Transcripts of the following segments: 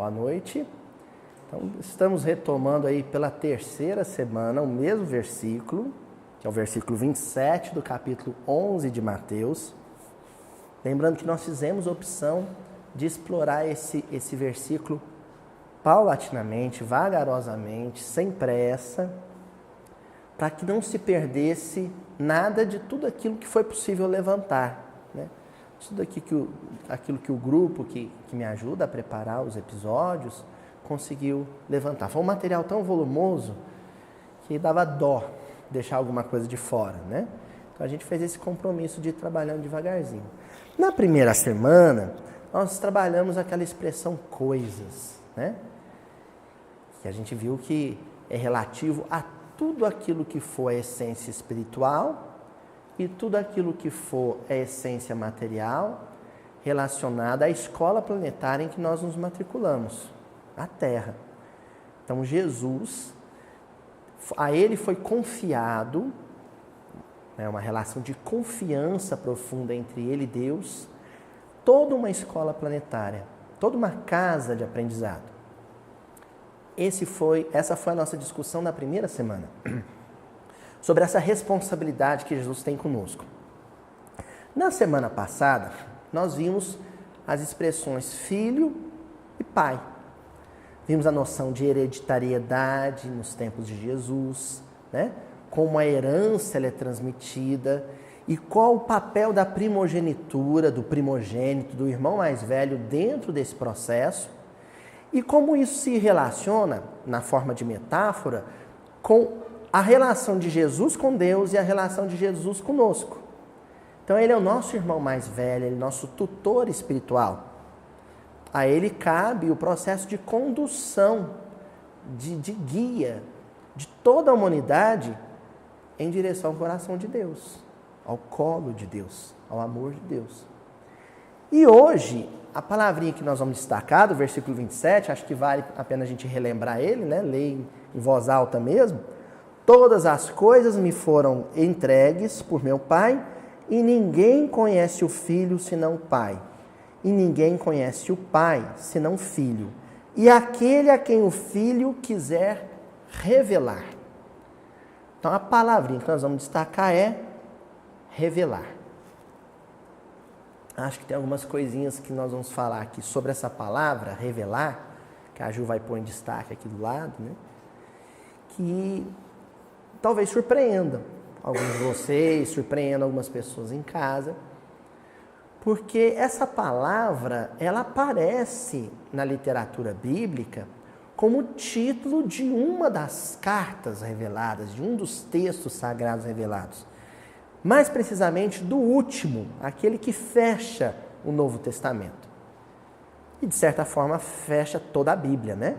boa noite. Então, estamos retomando aí pela terceira semana o mesmo versículo, que é o versículo 27 do capítulo 11 de Mateus. Lembrando que nós fizemos a opção de explorar esse versículo paulatinamente, vagarosamente, sem pressa, para que não se perdesse nada de tudo aquilo que foi possível levantar, né? Tudo aquilo que o grupo que me ajuda a preparar os episódios conseguiu levantar. Foi um material tão volumoso que dava dó deixar alguma coisa de fora, né? Então a gente fez esse compromisso de ir trabalhando devagarzinho. Na primeira semana, nós trabalhamos aquela expressão coisas, né? Que a gente viu que é relativo a tudo aquilo que for a essência espiritual e tudo aquilo que for a essência material relacionada à escola planetária em que nós nos matriculamos, a Terra. Então, Jesus, a ele foi confiado, né, uma relação de confiança profunda entre ele e Deus, toda uma escola planetária, toda uma casa de aprendizado. Essa foi a nossa discussão na primeira semana, sobre essa responsabilidade que Jesus tem conosco. Na semana passada, nós vimos as expressões filho e pai. Vimos a noção de hereditariedade nos tempos de Jesus, né? Como a herança ela é transmitida e qual o papel da primogenitura, do primogênito, do irmão mais velho dentro desse processo e como isso se relaciona, na forma de metáfora, com a relação de Jesus com Deus e a relação de Jesus conosco. Então ele é o nosso irmão mais velho, ele é o nosso tutor espiritual. A ele cabe o processo de condução, de guia de toda a humanidade em direção ao coração de Deus, ao colo de Deus, ao amor de Deus. E hoje, a palavrinha que nós vamos destacar, do versículo 27, acho que vale a pena a gente relembrar ele, né? Ler em voz alta mesmo. Todas as coisas me foram entregues por meu Pai, e ninguém conhece o Filho senão o Pai. E ninguém conhece o Pai senão o Filho. E aquele a quem o Filho quiser revelar. Então a palavrinha que nós vamos destacar é revelar. Acho que tem algumas coisinhas que nós vamos falar aqui sobre essa palavra, revelar, que a Ju vai pôr em destaque aqui do lado, né? Que talvez surpreendam alguns de vocês, surpreendam algumas pessoas em casa, porque essa palavra, ela aparece na literatura bíblica como título de uma das cartas reveladas, de um dos textos sagrados revelados. Mais precisamente do último, aquele que fecha o Novo Testamento. E de certa forma fecha toda a Bíblia, né?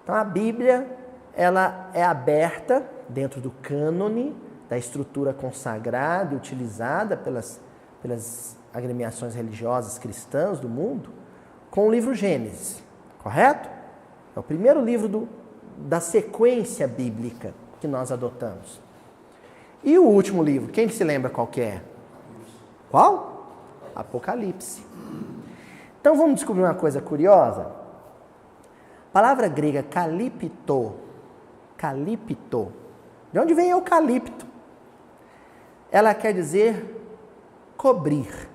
Então a Bíblia, ela é aberta dentro do cânone, da estrutura consagrada e utilizada pelas agremiações religiosas cristãs do mundo, com o livro Gênesis, correto? É o primeiro livro da sequência bíblica que nós adotamos. E o último livro, quem se lembra qual que é? Qual? Apocalipse. Então vamos descobrir uma coisa curiosa? A palavra grega kalipto, de onde vem eucalipto? Ela quer dizer cobrir.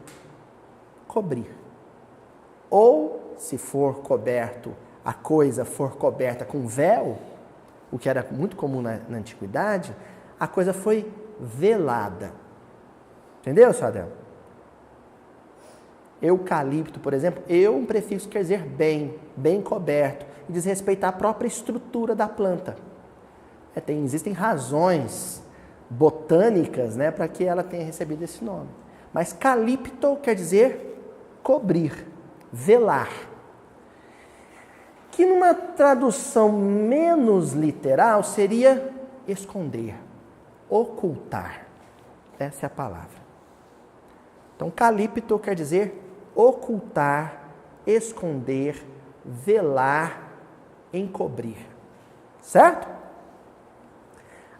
Ou, se for coberto, a coisa for coberta com véu, o que era muito comum na antiguidade, a coisa foi velada. Entendeu, seu Adel? Eucalipto, por exemplo, um prefixo quer dizer bem coberto, e diz respeito à própria estrutura da planta. Existem razões botânicas, né, para que ela tenha recebido esse nome. Mas calipto quer dizer cobrir, velar. Que numa tradução menos literal seria esconder, ocultar. Essa é a palavra. Então, calipto quer dizer ocultar, esconder, velar, encobrir. Certo?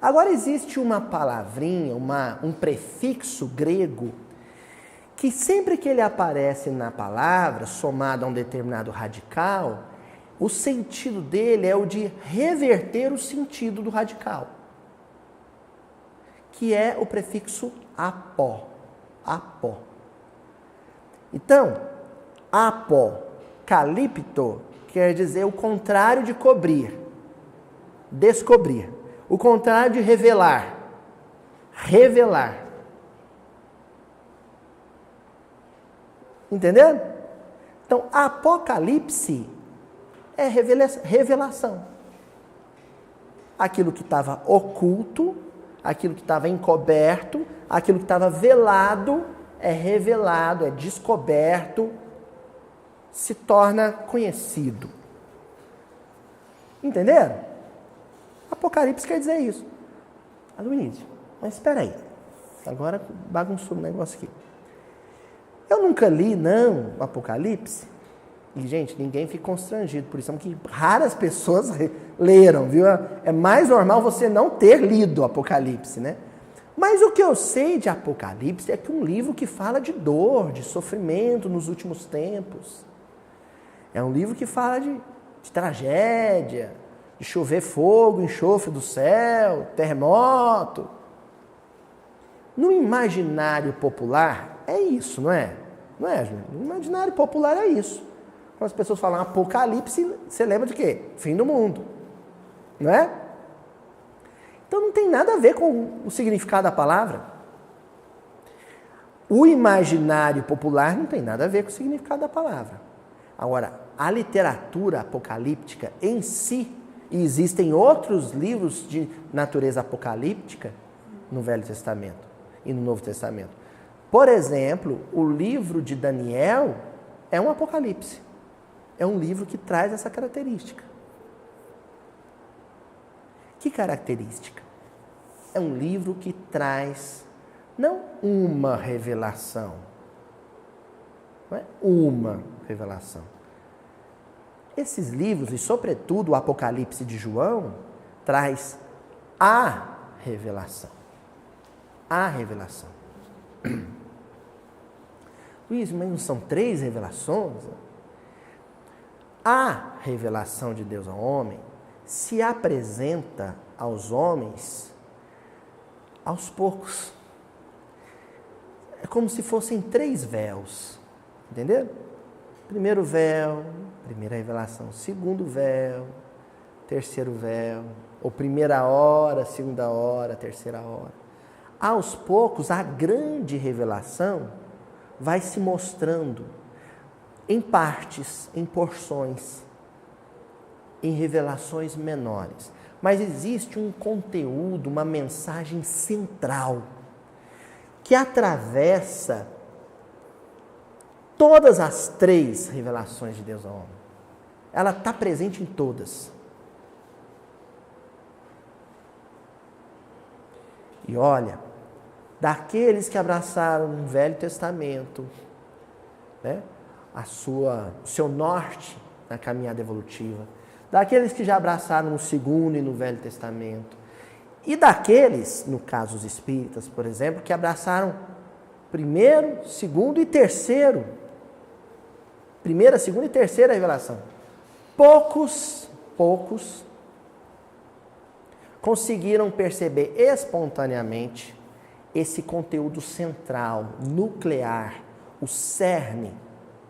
Agora existe uma palavrinha, um prefixo grego, que sempre que ele aparece na palavra, somado a um determinado radical, O sentido dele é o de reverter o sentido do radical, que é o prefixo apó. Apó. Então, apocalipto quer dizer o contrário de cobrir, descobrir. O contrário de revelar, revelar. Entendendo? Então, apocalipse é revelação. Aquilo que estava oculto, aquilo que estava encoberto, aquilo que estava velado, é revelado, é descoberto, se torna conhecido. Entenderam? Apocalipse quer dizer isso. Aloysio, mas espera aí. Agora bagunçou o negócio aqui. Eu nunca li, não, o Apocalipse. E, gente, ninguém fica constrangido por isso. Que raras pessoas leram, viu? É mais normal você não ter lido o Apocalipse, né? Mas o que eu sei de Apocalipse é que é um livro que fala de dor, de sofrimento nos últimos tempos. É um livro que fala de tragédia, de chover fogo, enxofre do céu, terremoto. No imaginário popular, é isso, não é? Não é, Júlio? No imaginário popular é isso. Quando as pessoas falam Apocalipse, você lembra de quê? Fim do mundo. Não é? Então não tem nada a ver com o significado da palavra. O imaginário popular não tem nada a ver com o significado da palavra. Agora, a literatura apocalíptica em si, e existem outros livros de natureza apocalíptica no Velho Testamento e no Novo Testamento. Por exemplo, o livro de Daniel é um apocalipse. É um livro que traz essa característica. Que característica? É um livro que traz não uma revelação, não é uma revelação. Esses livros, e sobretudo o Apocalipse de João, traz a revelação. A revelação. Luiz, mas não são 3 revelações? A revelação de Deus ao homem se apresenta aos homens aos poucos. É como se fossem 3 véus. Entendeu? Primeiro véu, primeira revelação. Segundo véu, terceiro véu. Ou primeira hora, segunda hora, terceira hora. Aos poucos, a grande revelação vai se mostrando em partes, em porções, em revelações menores. Mas existe um conteúdo, uma mensagem central que atravessa todas as 3 revelações de Deus ao homem. Ela está presente em todas. E olha, daqueles que abraçaram no Velho Testamento, né, o seu norte na caminhada evolutiva, daqueles que já abraçaram no Segundo e no Velho Testamento, e daqueles, no caso os espíritas, por exemplo, que abraçaram primeiro, segundo e terceiro. Primeira, segunda e terceira revelação. Poucos conseguiram perceber espontaneamente esse conteúdo central, nuclear, o cerne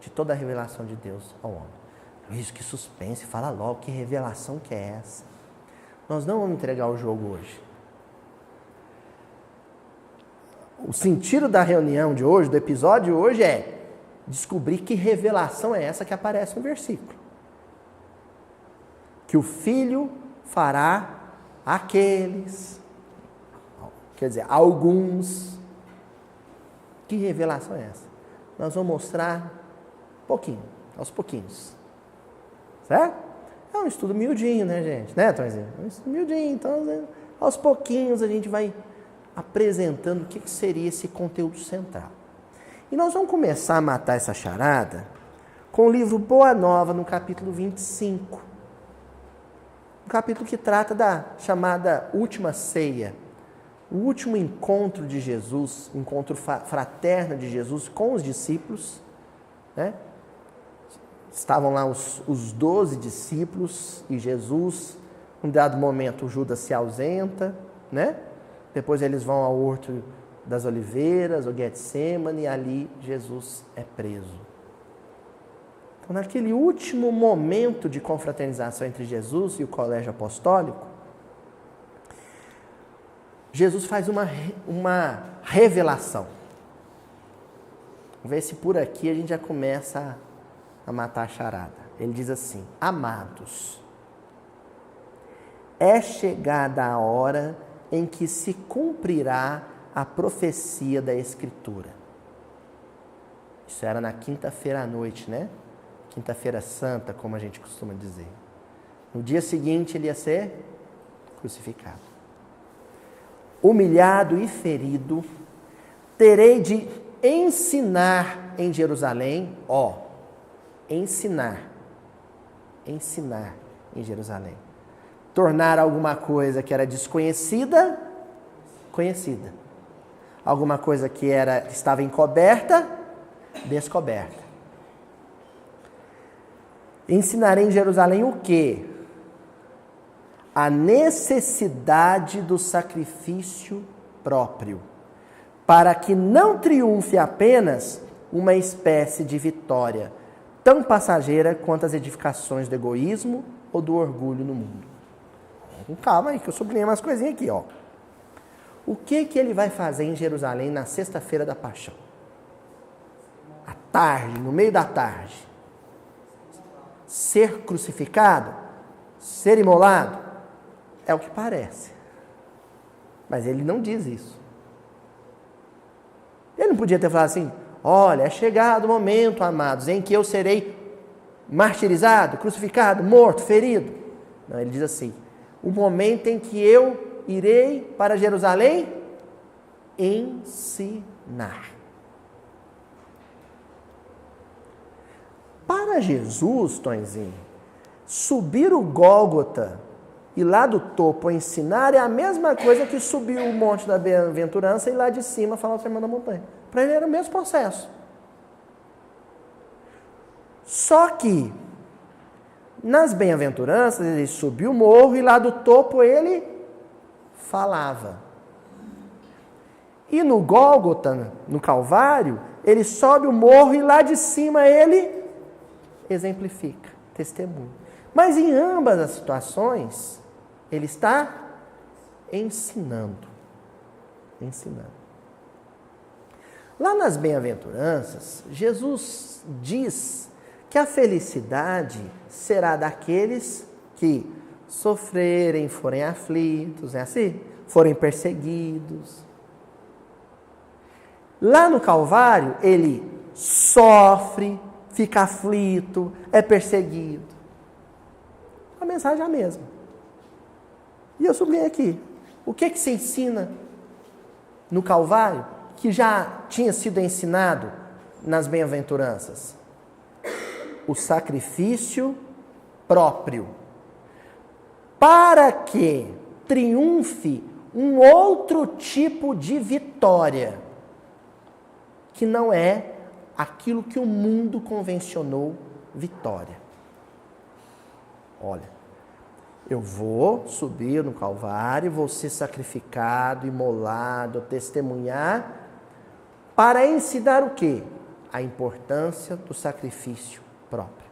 de toda a revelação de Deus ao homem. Luiz, que suspense, fala logo, que revelação que é essa? Nós não vamos entregar o jogo hoje. O sentido da reunião de hoje, do episódio de hoje é descobrir que revelação é essa que aparece no versículo. Que o Filho fará aqueles, quer dizer, alguns. Que revelação é essa? Nós vamos mostrar pouquinho, aos pouquinhos. Certo? É um estudo miudinho, né, gente? Né, Tonzinho? É um estudo miudinho. Então, aos pouquinhos a gente vai apresentando o que seria esse conteúdo central. E nós vamos começar a matar essa charada com o livro Boa Nova, no capítulo 25. Um capítulo que trata da chamada última ceia, o último encontro de Jesus, encontro fraterno de Jesus com os discípulos, né? estavam lá os 12 discípulos e Jesus, num dado momento, o Judas se ausenta, né? Depois eles vão ao Horto das Oliveiras, o Getsemane, e ali Jesus é preso. Então, naquele último momento de confraternização entre Jesus e o colégio apostólico, Jesus faz uma revelação. Vamos ver se por aqui a gente já começa a matar a charada. Ele diz assim: amados, é chegada a hora em que se cumprirá a profecia da Escritura. Isso era na quinta-feira à noite, né? Quinta-feira Santa, como a gente costuma dizer. No dia seguinte ele ia ser crucificado. Humilhado e ferido, terei de ensinar em Jerusalém, ensinar em Jerusalém. Tornar alguma coisa que era desconhecida, conhecida. Alguma coisa que estava encoberta, descoberta. Ensinarei em Jerusalém o quê? A necessidade do sacrifício próprio, para que não triunfe apenas uma espécie de vitória, tão passageira quanto as edificações do egoísmo ou do orgulho no mundo. Calma aí, que eu sublinhei umas coisinhas aqui, ó. O que ele vai fazer em Jerusalém na sexta-feira da Paixão? À tarde, no meio da tarde. Ser crucificado? Ser imolado? É o que parece. Mas ele não diz isso. Ele não podia ter falado assim: olha, é chegado o momento, amados, em que eu serei martirizado, crucificado, morto, ferido. Não, ele diz assim: o momento em que eu irei para Jerusalém ensinar. Para Jesus, Tonzinho, subir o Gólgota e lá do topo ensinar é a mesma coisa que subir o Monte da Bem-aventurança e lá de cima falar o Sermão da Montanha. Para ele era o mesmo processo. Só que nas bem-aventuranças ele subiu o morro e lá do topo ele falava. E no Gólgota, no Calvário, ele sobe o morro e lá de cima ele exemplifica, testemunha. Mas em ambas as situações, ele está ensinando. Lá nas bem-aventuranças, Jesus diz que a felicidade será daqueles que sofrerem, forem aflitos, não é assim? Forem perseguidos. Lá no Calvário, ele sofre, fica aflito, é perseguido. A mensagem é a mesma. E eu sublinhei aqui. O que se ensina no Calvário que já tinha sido ensinado nas bem-aventuranças? O sacrifício próprio. Para que triunfe um outro tipo de vitória, que não é aquilo que o mundo convencionou vitória. Olha, eu vou subir no Calvário, vou ser sacrificado, imolado, testemunhar, para ensinar o quê? A importância do sacrifício próprio.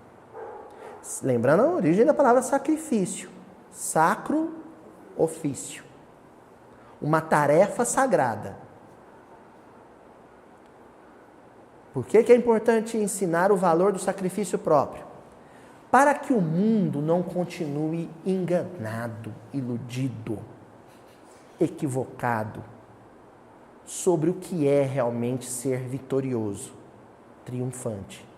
Lembrando a origem da palavra sacrifício. Sacro, ofício. Uma tarefa sagrada. Por que é importante ensinar o valor do sacrifício próprio? Para que o mundo não continue enganado, iludido, equivocado sobre o que é realmente ser vitorioso, triunfante.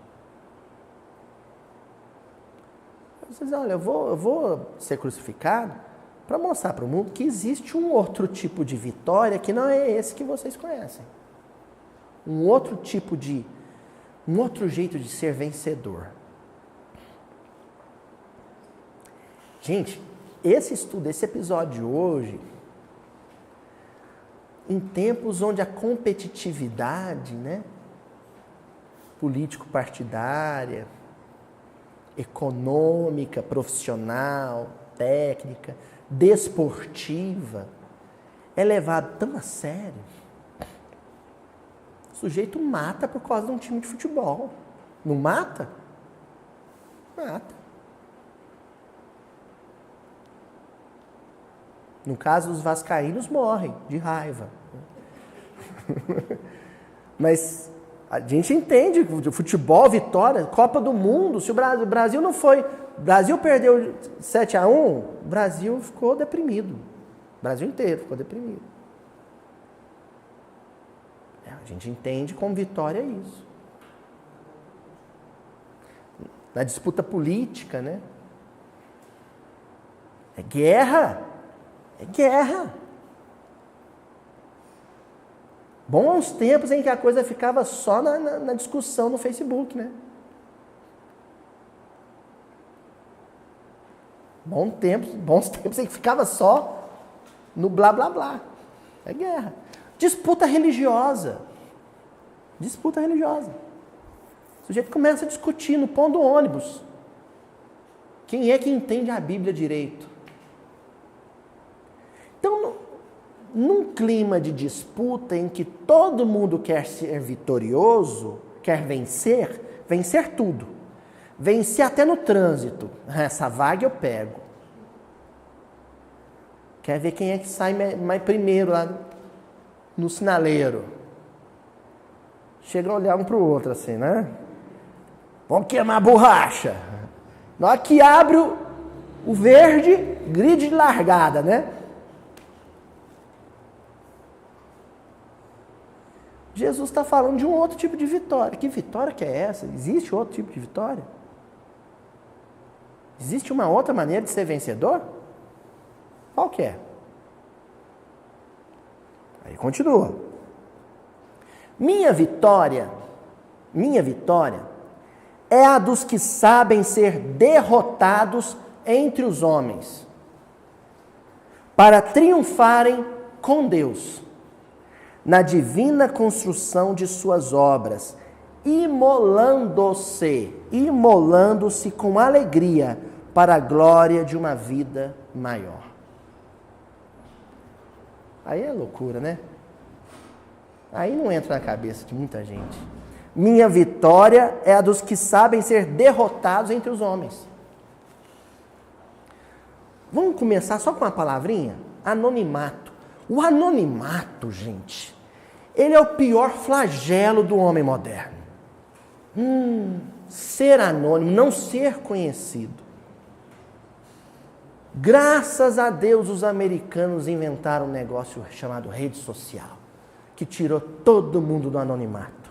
Vocês dizem, olha, eu vou ser crucificado para mostrar para o mundo que existe um outro tipo de vitória que não é esse que vocês conhecem. Um outro jeito de ser vencedor. Gente, esse episódio de hoje, em tempos onde a competitividade, político-partidária, econômica, profissional, técnica, desportiva, é levado tão a sério. O sujeito mata por causa de um time de futebol. Não mata? Mata. No caso, os vascaínos morrem de raiva. Mas a gente entende, o futebol, vitória, Copa do Mundo, se o Brasil não foi... O Brasil perdeu 7-1, o Brasil ficou deprimido. O Brasil inteiro ficou deprimido. A gente entende como vitória é isso. Na disputa política, né? É guerra. É guerra. Bons tempos em que a coisa ficava só na discussão no Facebook, né? Bons tempos em que ficava só no blá blá blá. É guerra. Disputa religiosa. Disputa religiosa. O sujeito começa a discutir no pão do ônibus. Quem é que entende a Bíblia direito? Então, num clima de disputa em que todo mundo quer ser vitorioso, quer vencer tudo. Vencer até no trânsito. Essa vaga eu pego. Quer ver quem é que sai mais primeiro lá no sinaleiro. Chega a olhar um para o outro assim, né? Vamos queimar a borracha. Na hora que abre o verde, grid de largada, né? Jesus está falando de um outro tipo de vitória. Que vitória que é essa? Existe outro tipo de vitória? Existe uma outra maneira de ser vencedor? Qual que é? Aí continua. Minha vitória é a dos que sabem ser derrotados entre os homens, para triunfarem com Deus, na divina construção de suas obras, imolando-se com alegria para a glória de uma vida maior. Aí é loucura, né? Aí não entra na cabeça de muita gente. Minha vitória é a dos que sabem ser derrotados entre os homens. Vamos começar só com uma palavrinha? Anonimato. O anonimato, gente, ele é o pior flagelo do homem moderno. Ser anônimo, não ser conhecido. Graças a Deus, os americanos inventaram um negócio chamado rede social, que tirou todo mundo do anonimato.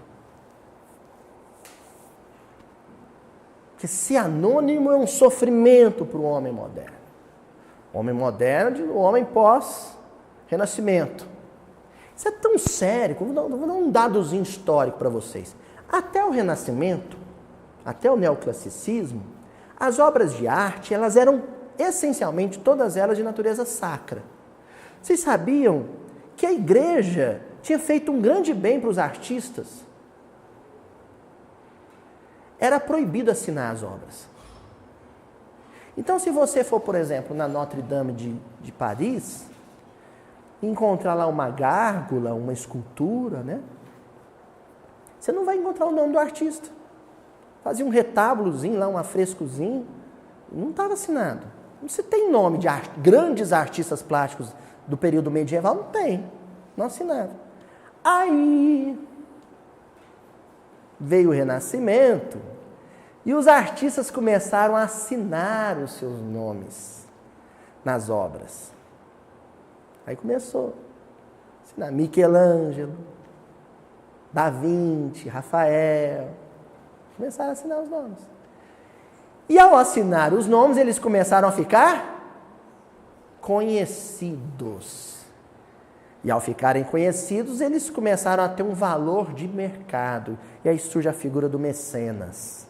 Porque ser anônimo é um sofrimento para o homem moderno. O homem moderno, o homem pós-renascimento. Isso é tão sério, vou dar um dadozinho histórico para vocês. Até o Renascimento, até o neoclassicismo, as obras de arte, elas eram essencialmente todas elas de natureza sacra. Vocês sabiam que a igreja tinha feito um grande bem para os artistas? Era proibido assinar as obras. Então, se você for, por exemplo, na Notre Dame de Paris, encontrar lá uma gárgula, uma escultura, né? Você não vai encontrar o nome do artista. Fazia um retábulozinho lá, um afrescozinho, não estava assinado. Você tem nome de grandes artistas plásticos do período medieval? Não tem, não assinava. Aí veio o Renascimento e os artistas começaram a assinar os seus nomes nas obras. Aí começou a assinar Michelangelo, Da Vinci, Rafael, começaram a assinar os nomes. E ao assinar os nomes, eles começaram a ficar conhecidos. E ao ficarem conhecidos, eles começaram a ter um valor de mercado. E aí surge a figura do mecenas.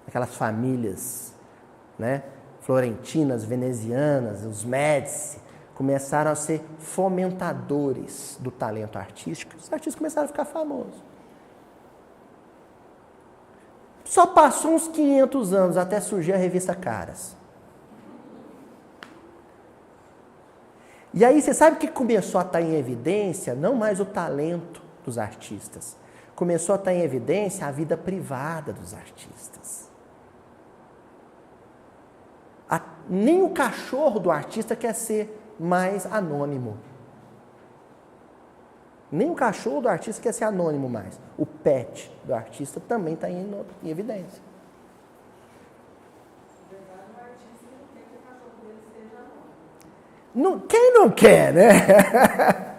Aquelas famílias, né, florentinas, venezianas, os Médici, começaram a ser fomentadores do talento artístico. Os artistas começaram a ficar famosos. Só passou uns 500 anos até surgir a revista Caras. E aí você sabe que começou a estar em evidência não mais o talento dos artistas. Começou a estar em evidência a vida privada dos artistas. Nem o cachorro do artista quer ser mais anônimo. Nem o cachorro do artista quer ser anônimo mais. O pet do artista também está em evidência. Não, quem não quer, né?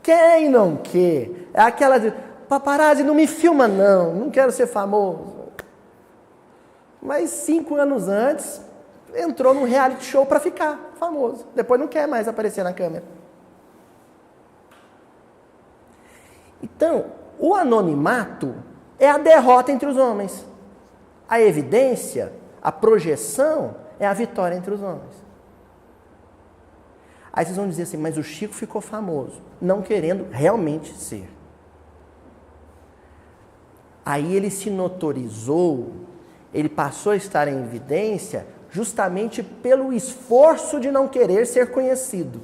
Quem não quer? É aquela de, paparazzi, não me filma não quero ser famoso. Mas 5 anos antes, entrou num reality show para ficar famoso. Depois não quer mais aparecer na câmera. Então, o anonimato é a derrota entre os homens. A evidência, a projeção, é a vitória entre os homens. Aí vocês vão dizer assim, mas o Chico ficou famoso, não querendo realmente ser. Aí ele se notorizou, ele passou a estar em evidência justamente pelo esforço de não querer ser conhecido.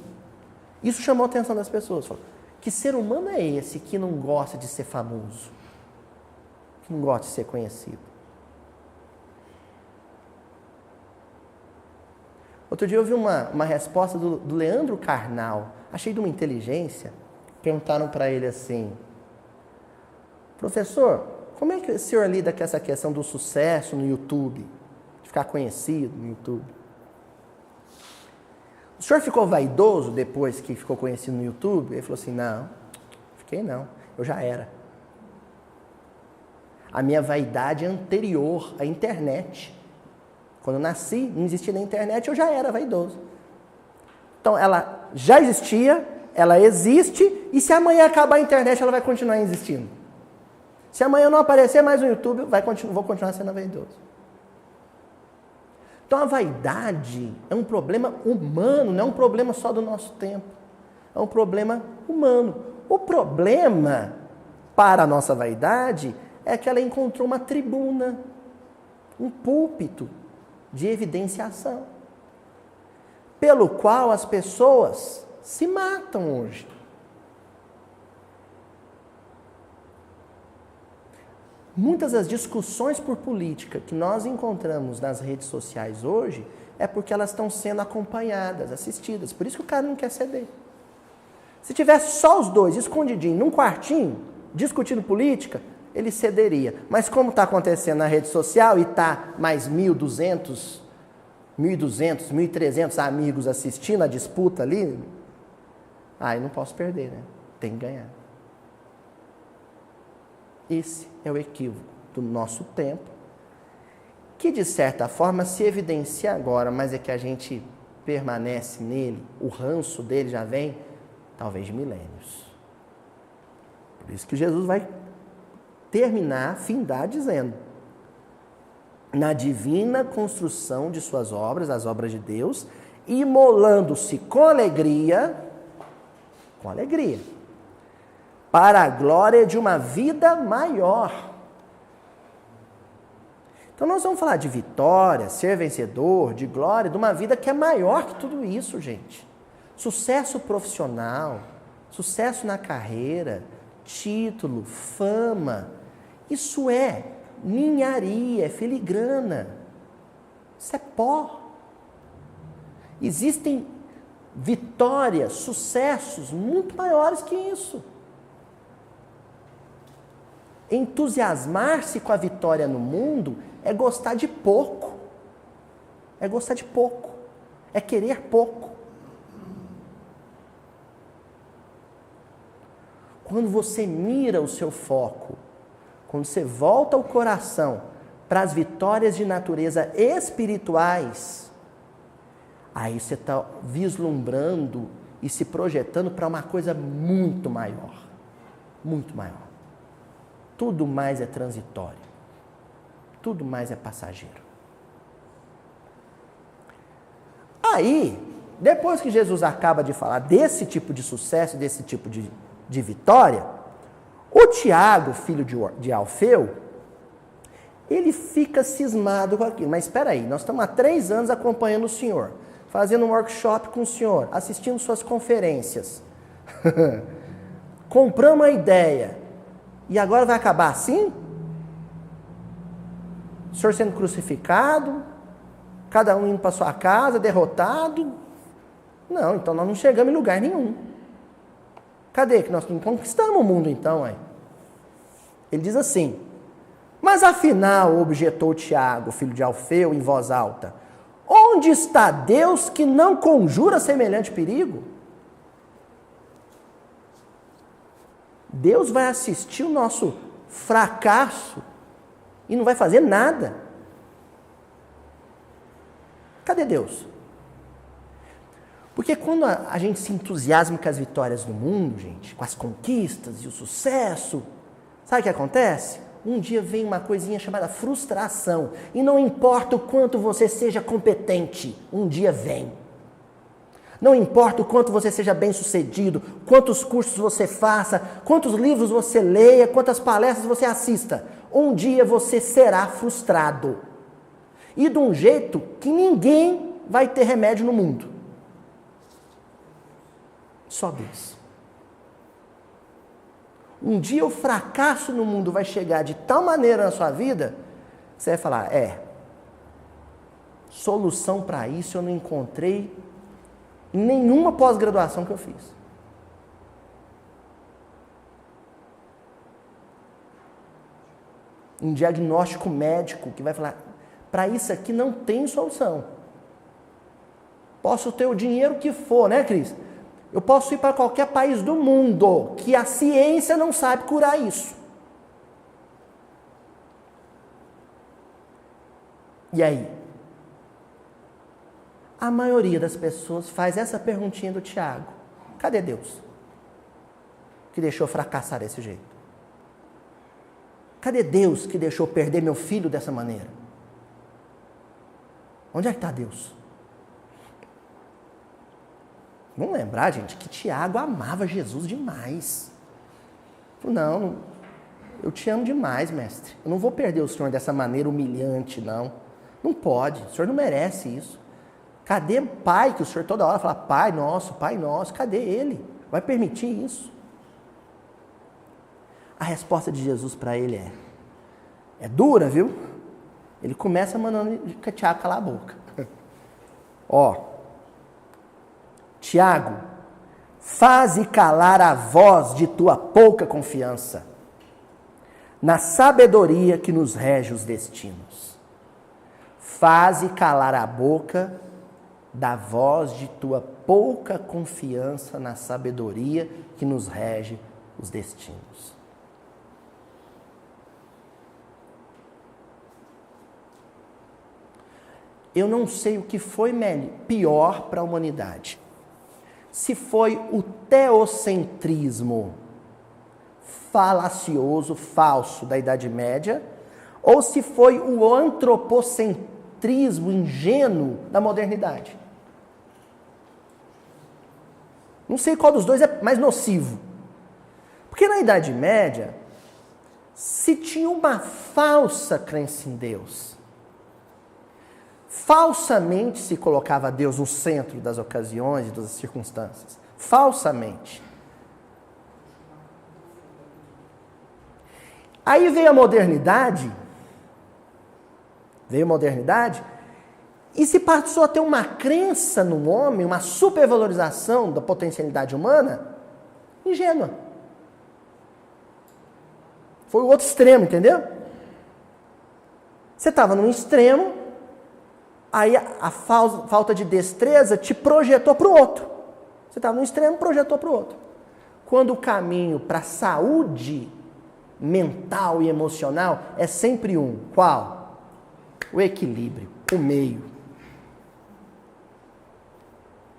Isso chamou a atenção das pessoas. Falou, que ser humano é esse que não gosta de ser famoso? Que não gosta de ser conhecido? Outro dia eu vi uma resposta do Leandro Carnal. Achei de uma inteligência. Perguntaram para ele assim, professor, como é que o senhor lida com essa questão do sucesso no YouTube? De ficar conhecido no YouTube? O senhor ficou vaidoso depois que ficou conhecido no YouTube? Ele falou assim, não, fiquei não, eu já era. A minha vaidade é anterior à internet. Quando eu nasci, não existia na internet, eu já era vaidoso. Então, ela já existia, ela existe, e se amanhã acabar a internet, ela vai continuar existindo. Se amanhã não aparecer mais no YouTube, vou continuar sendo vaidoso. Então, a vaidade é um problema humano, não é um problema só do nosso tempo. É um problema humano. O problema para a nossa vaidade é que ela encontrou uma tribuna, um púlpito de evidenciação, pelo qual as pessoas se matam hoje. Muitas das discussões por política que nós encontramos nas redes sociais hoje é porque elas estão sendo acompanhadas, assistidas. Por isso que o cara não quer ceder. Se tivesse só os dois escondidinhos num quartinho, discutindo política, ele cederia. Mas como está acontecendo na rede social e está mais 1.200, 1.300 amigos assistindo a disputa ali, eu não posso perder, né? Tem que ganhar. Esse é o equívoco do nosso tempo, que de certa forma se evidencia agora, mas é que a gente permanece nele, o ranço dele já vem, talvez de milênios. Por isso que Jesus vai terminar, findar, dizendo, na divina construção de suas obras, as obras de Deus, imolando-se com alegria, para a glória de uma vida maior. Então nós vamos falar de vitória, ser vencedor, de glória, de uma vida que é maior que tudo isso, gente. Sucesso profissional, sucesso na carreira, título, fama, isso é ninharia, é filigrana, isso é pó. Existem vitórias, sucessos muito maiores que isso. Entusiasmar-se com a vitória no mundo é gostar de pouco. É gostar de pouco. É querer pouco. Quando você mira o seu foco, quando você volta o coração para as vitórias de natureza espirituais, aí você está vislumbrando e se projetando para uma coisa muito maior. Muito maior. Tudo mais é transitório. Tudo mais é passageiro. Aí, depois que Jesus acaba de falar desse tipo de sucesso, desse tipo de vitória, o Tiago, filho de Alfeu, Ele fica cismado com aquilo. Mas espera aí, nós estamos há 3 anos acompanhando o senhor, fazendo um workshop com o senhor, assistindo suas conferências. Compramos a ideia. E agora vai acabar assim? O senhor sendo crucificado, cada um indo para sua casa, derrotado. Não, então nós não chegamos em lugar nenhum. Cadê que nós não conquistamos o mundo então? Aí? Ele diz assim, mas afinal, objetou Tiago, filho de Alfeu, em voz alta, onde está Deus que não conjura semelhante perigo? Deus vai assistir o nosso fracasso e não vai fazer nada. Cadê Deus? Porque quando a gente se entusiasma com as vitórias do mundo, gente, com as conquistas e o sucesso, sabe o que acontece? Um dia vem uma coisinha chamada frustração. E não importa o quanto você seja competente, um dia vem. Não importa o quanto você seja bem-sucedido, quantos cursos você faça, quantos livros você leia, quantas palestras você assista, um dia você será frustrado. E de um jeito que ninguém vai ter remédio no mundo. Só Deus. Um dia o fracasso no mundo vai chegar de tal maneira na sua vida, você vai falar, solução para isso eu não encontrei em nenhuma pós-graduação que eu fiz. Um diagnóstico médico que vai falar, para isso aqui não tem solução. Posso ter o dinheiro que for, né, Cris? Eu posso ir para qualquer país do mundo, que a ciência não sabe curar isso. E aí? A maioria das pessoas faz essa perguntinha do Tiago. Cadê Deus? Que deixou fracassar desse jeito? Cadê Deus que deixou perder meu filho dessa maneira? Onde é que está Deus? Vamos lembrar, gente, que Tiago amava Jesus demais. Não, eu te amo demais, mestre. Eu não vou perder o senhor dessa maneira humilhante, não. Não pode, o senhor não merece isso. Cadê o pai que o senhor toda hora fala, pai nosso, cadê ele? Vai permitir isso? A resposta de Jesus para ele é dura, viu? Ele começa mandando Tiago calar a boca. Tiago, faze calar a voz de tua pouca confiança na sabedoria que nos rege os destinos. Faze calar a boca da voz de tua pouca confiança na sabedoria que nos rege os destinos. Eu não sei o que foi pior para a humanidade. Se foi o teocentrismo falacioso, falso da Idade Média, ou se foi o antropocentrismo ingênuo da modernidade. Não sei qual dos dois é mais nocivo. Porque na Idade Média, se tinha uma falsa crença em Deus, falsamente se colocava Deus no centro das ocasiões e das circunstâncias. Falsamente. Aí veio a modernidade, e se passou a ter uma crença no homem, uma supervalorização da potencialidade humana, ingênua. Foi o outro extremo, entendeu? Você estava num extremo, aí a falta de destreza te projetou para o outro. Você estava num extremo, projetou para o outro. Quando o caminho para a saúde mental e emocional é sempre um. Qual? O equilíbrio, o meio.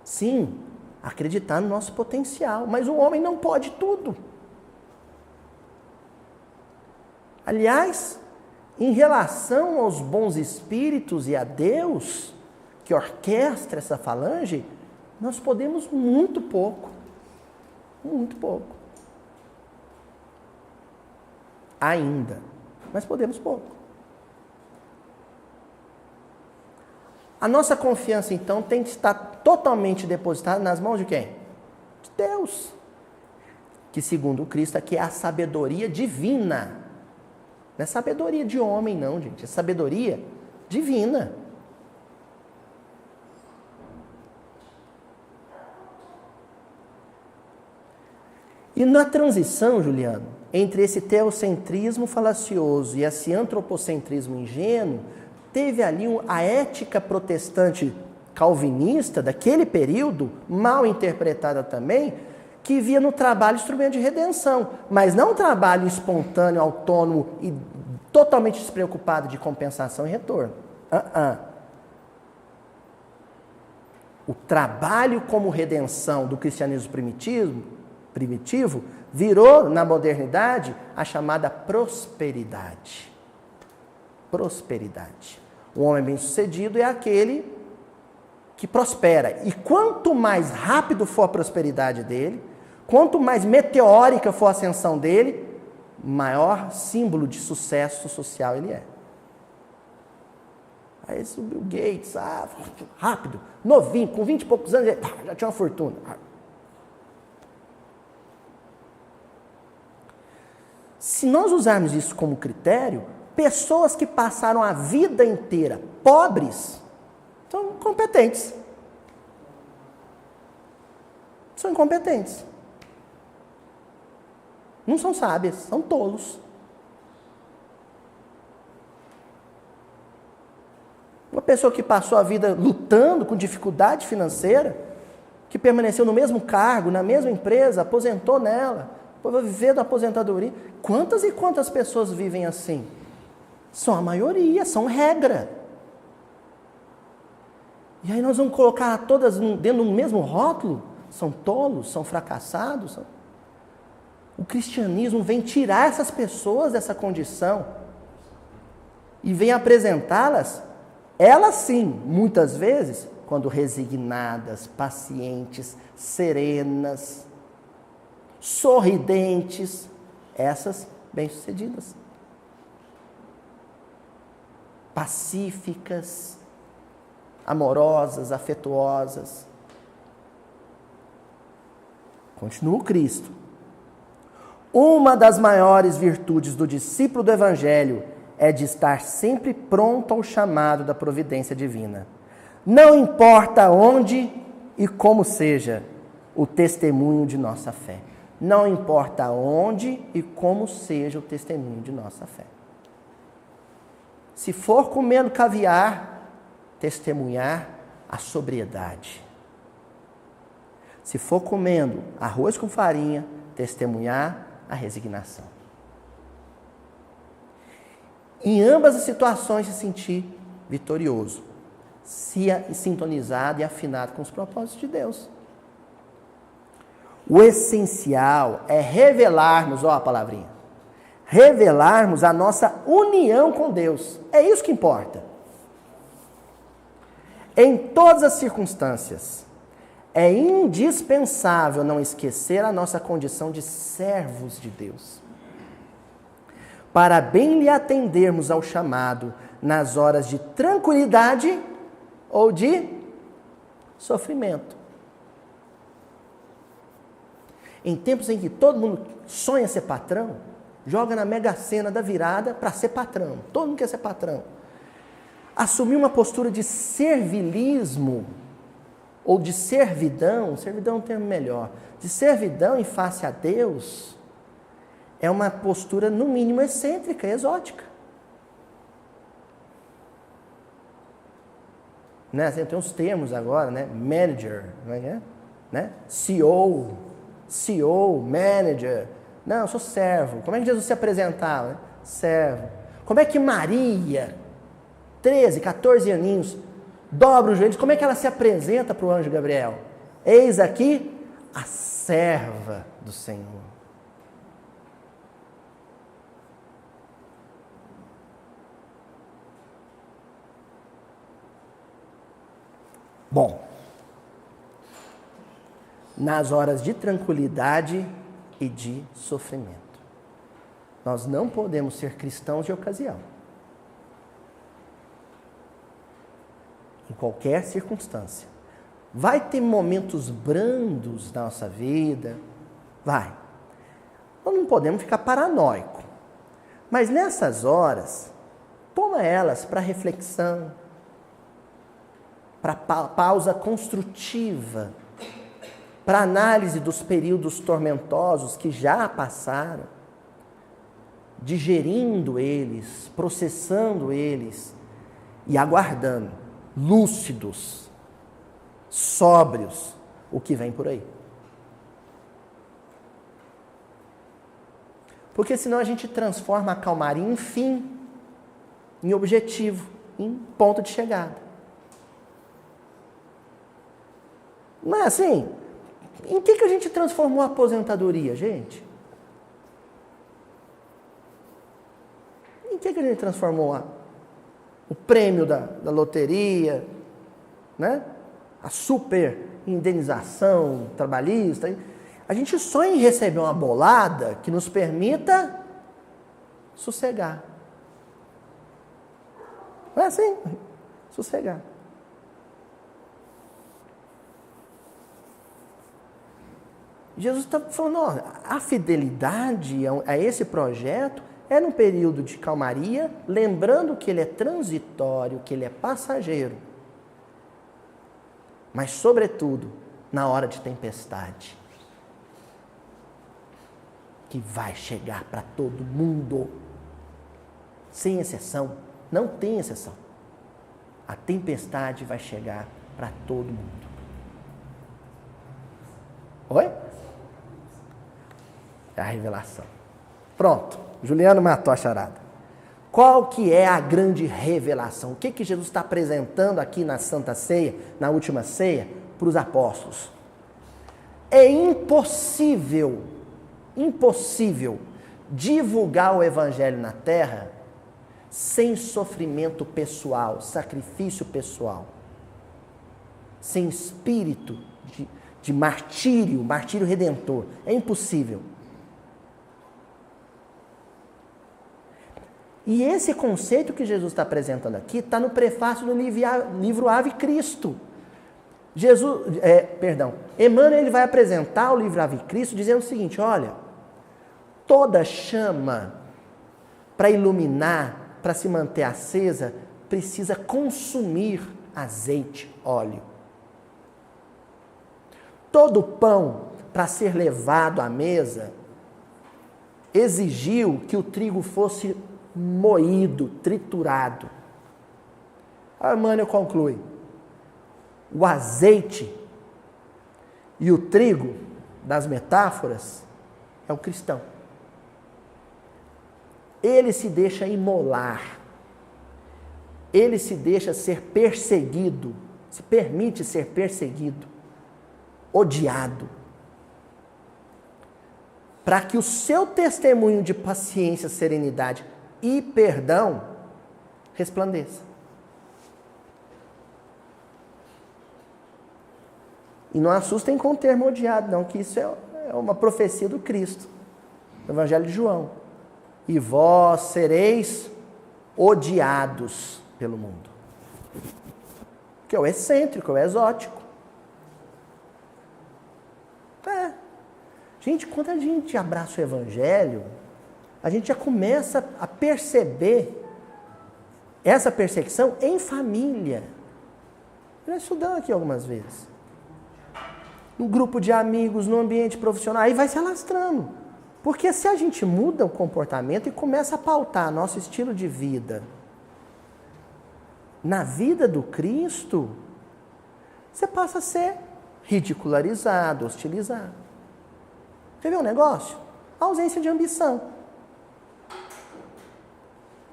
Sim, acreditar no nosso potencial, mas o homem não pode tudo. Aliás, em relação aos bons espíritos e a Deus, que orquestra essa falange, nós podemos muito pouco. Muito pouco. Ainda. Mas podemos pouco. A nossa confiança, então, tem que estar totalmente depositada nas mãos de quem? De Deus. Que, segundo Cristo, aqui é a sabedoria divina. Não é sabedoria de homem, não, gente. É sabedoria divina. E na transição, Juliano, entre esse teocentrismo falacioso e esse antropocentrismo ingênuo, teve ali a ética protestante calvinista daquele período, mal interpretada também, que via no trabalho instrumento de redenção, mas não um trabalho espontâneo, autônomo e totalmente despreocupado de compensação e retorno. O trabalho como redenção do cristianismo primitivo virou, na modernidade, a chamada prosperidade. Prosperidade. O homem bem-sucedido é aquele que prospera. E quanto mais rápido for a prosperidade dele, quanto mais meteórica for a ascensão dele, maior símbolo de sucesso social ele é. Aí esse Bill Gates, rápido, novinho, com 20 e poucos anos, já tinha uma fortuna. Se nós usarmos isso como critério, pessoas que passaram a vida inteira pobres são incompetentes. São incompetentes. Não são sábias, são tolos. Uma pessoa que passou a vida lutando com dificuldade financeira, que permaneceu no mesmo cargo, na mesma empresa, aposentou nela, vai viver da aposentadoria. Quantas e quantas pessoas vivem assim? São a maioria, são regra. E aí nós vamos colocar todas dentro do mesmo rótulo? São tolos, são fracassados? O cristianismo vem tirar essas pessoas dessa condição e vem apresentá-las, elas sim, muitas vezes, quando resignadas, pacientes, serenas, sorridentes, essas bem-sucedidas, pacíficas, amorosas, afetuosas. Continua o Cristo. Uma das maiores virtudes do discípulo do Evangelho é de estar sempre pronto ao chamado da providência divina. Não importa onde e como seja o testemunho de nossa fé. Não importa onde e como seja o testemunho de nossa fé. Se for comendo caviar, testemunhar a sobriedade. Se for comendo arroz com farinha, testemunhar a resignação. Em ambas as situações se sentir vitorioso, sintonizado e afinado com os propósitos de Deus. O essencial é revelarmos, a palavrinha, revelarmos a nossa união com Deus. É isso que importa. Em todas as circunstâncias, é indispensável não esquecer a nossa condição de servos de Deus, para bem lhe atendermos ao chamado nas horas de tranquilidade ou de sofrimento. Em tempos em que todo mundo sonha ser patrão, joga na Mega Sena da virada para ser patrão. Todo mundo quer ser patrão. Assumir uma postura de servilismo ou de servidão é um termo melhor, de servidão em face a Deus, é uma postura, no mínimo, excêntrica, exótica. Né? Tem uns termos agora, né? Manager, né? CEO, manager. Não, eu sou servo. Como é que Jesus se apresentava? Né? Servo. Como é que Maria, 13, 14 aninhos, dobra os joelhos, como é que ela se apresenta para o anjo Gabriel? Eis aqui a serva do Senhor. Bom, nas horas de tranquilidade e de sofrimento, nós não podemos ser cristãos de ocasião. em qualquer circunstância. Vai ter momentos brandos na nossa vida, vai. Nós não podemos ficar paranoicos. Mas nessas horas, toma elas para reflexão, para pausa construtiva, para análise dos períodos tormentosos que já passaram, digerindo eles, processando eles e aguardando, lúcidos, sóbrios, o que vem por aí. Porque senão a gente transforma a calmaria em fim, em objetivo, em ponto de chegada. Não é assim? Em que a gente transformou a aposentadoria, gente? Em que a gente transformou o prêmio da loteria, né? A super indenização trabalhista? A gente sonha em receber uma bolada que nos permita sossegar. Não é assim? Sossegar. Jesus está falando, ó, a fidelidade a esse projeto é num período de calmaria, lembrando que ele é transitório, que ele é passageiro. Mas, sobretudo, na hora de tempestade, que vai chegar para todo mundo, sem exceção, não tem exceção. A tempestade vai chegar para todo mundo. Oi? É a revelação. Pronto, Juliano matou a charada. Qual que é a grande revelação? O que Jesus está apresentando aqui na Santa Ceia, na última ceia, para os apóstolos? É impossível divulgar o Evangelho na terra sem sofrimento pessoal, sacrifício pessoal, sem espírito de martírio redentor. É impossível. E esse conceito que Jesus está apresentando aqui está no prefácio do livro Ave Cristo. Emmanuel ele vai apresentar o livro Ave Cristo dizendo o seguinte, olha, toda chama para iluminar, para se manter acesa, precisa consumir azeite, óleo. Todo pão, para ser levado à mesa, exigiu que o trigo fosse moído, triturado. Emmanuel conclui, o azeite e o trigo das metáforas é o cristão. Ele se deixa imolar, ele se deixa ser perseguido, se permite ser perseguido, odiado, para que o seu testemunho de paciência, serenidade e perdão resplandeça. E não assustem com o termo odiado, não, que isso é uma profecia do Cristo, do Evangelho de João. E vós sereis odiados pelo mundo. Que é o excêntrico, é o exótico. Gente, quando a gente abraça o Evangelho, a gente já começa a perceber essa perseguição em família. Já estudamos aqui algumas vezes. No grupo de amigos, no ambiente profissional, aí vai se alastrando. Porque se a gente muda o comportamento e começa a pautar nosso estilo de vida na vida do Cristo, você passa a ser ridicularizado, hostilizado. Você vê um negócio? A ausência de ambição.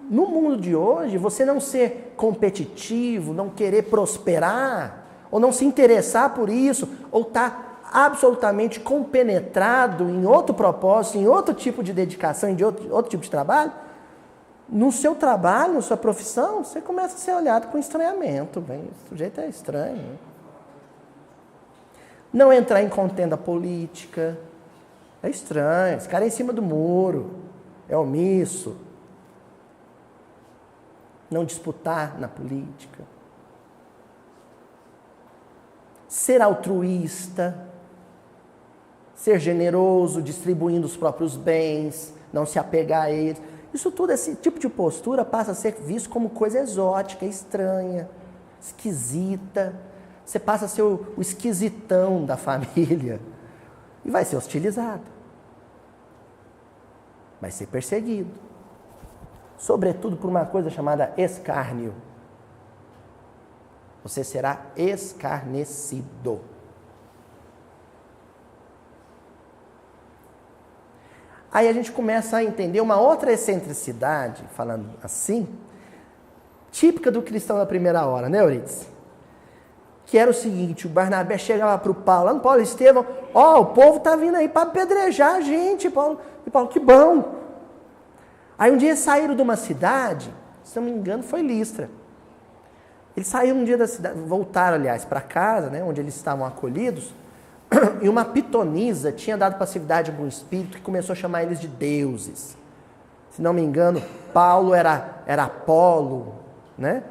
No mundo de hoje, você não ser competitivo, não querer prosperar, ou não se interessar por isso, ou estar absolutamente compenetrado em outro propósito, em outro tipo de dedicação, em outro tipo de trabalho, no seu trabalho, na sua profissão, você começa a ser olhado com estranhamento. Bem, o sujeito é estranho. Né? Não entrar em contenda política. É estranho. Esse cara é em cima do muro. É omisso. Não disputar na política. ser altruísta, ser generoso, distribuindo os próprios bens, não se apegar a eles. Isso tudo, esse tipo de postura passa a ser visto como coisa exótica, estranha, esquisita. Você passa a ser o esquisitão da família e vai ser hostilizado. Vai ser perseguido. Sobretudo por uma coisa chamada escárnio. Você será escarnecido. Aí a gente começa a entender uma outra excentricidade, falando assim, típica do cristão da primeira hora, né, Euridice? Que era o seguinte, o Barnabé chegava para o Paulo, lá no Paulo e Estevão, o povo está vindo aí para apedrejar a gente, Paulo. E Paulo, que bom. Aí um dia eles saíram de uma cidade, se não me engano foi Listra. Eles saíram um dia da cidade, voltaram, aliás, para casa, né, onde eles estavam acolhidos, e uma pitonisa tinha dado passividade a um espírito que começou a chamar eles de deuses. Se não me engano, Paulo era Apolo, né?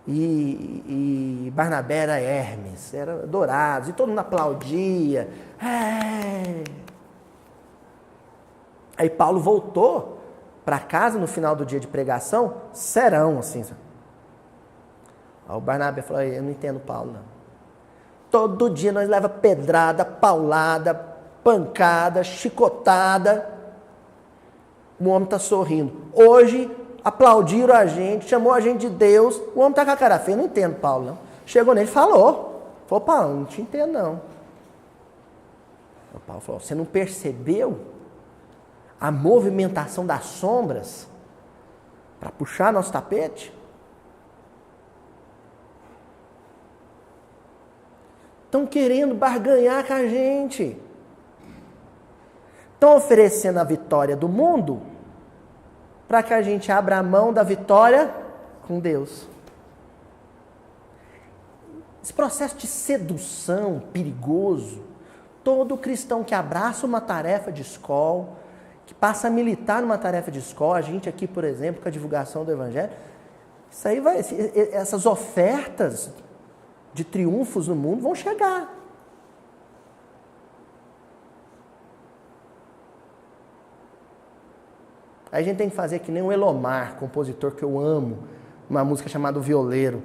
E Barnabé era Hermes, eram adorados, e todo mundo aplaudia. Aí Paulo voltou para casa no final do dia de pregação, serão, assim. Aí o Barnabé falou, eu não entendo Paulo, não. Todo dia nós leva pedrada, paulada, pancada, chicotada. O homem está sorrindo. Hoje aplaudiram a gente, chamou a gente de Deus. O homem está com a cara feia. Eu não entendo Paulo, não. Chegou nele e falou. Falou, Paulo, não te entendo, não. O Paulo falou, você não percebeu a movimentação das sombras para puxar nosso tapete? Estão querendo barganhar com a gente. Estão oferecendo a vitória do mundo para que a gente abra a mão da vitória com Deus. Esse processo de sedução perigoso, todo cristão que abraça uma tarefa de escola, que passa a militar numa tarefa de escola, a gente aqui, por exemplo, com a divulgação do Evangelho, isso aí vai, essas ofertas de triunfos no mundo vão chegar. Aí a gente tem que fazer que nem o Elomar, compositor que eu amo, uma música chamada O Violeiro,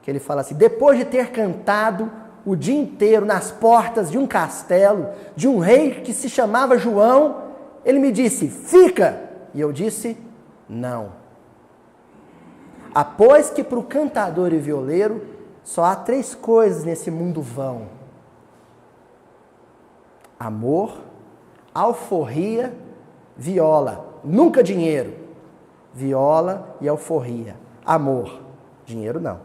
que ele fala assim, depois de ter cantado o dia inteiro nas portas de um castelo, de um rei que se chamava João, ele me disse, fica! E eu disse, não. Após que para o cantador e violeiro, só há 3 coisas nesse mundo vão. Amor, alforria, viola. Nunca dinheiro. Viola e alforria. Amor. Dinheiro não.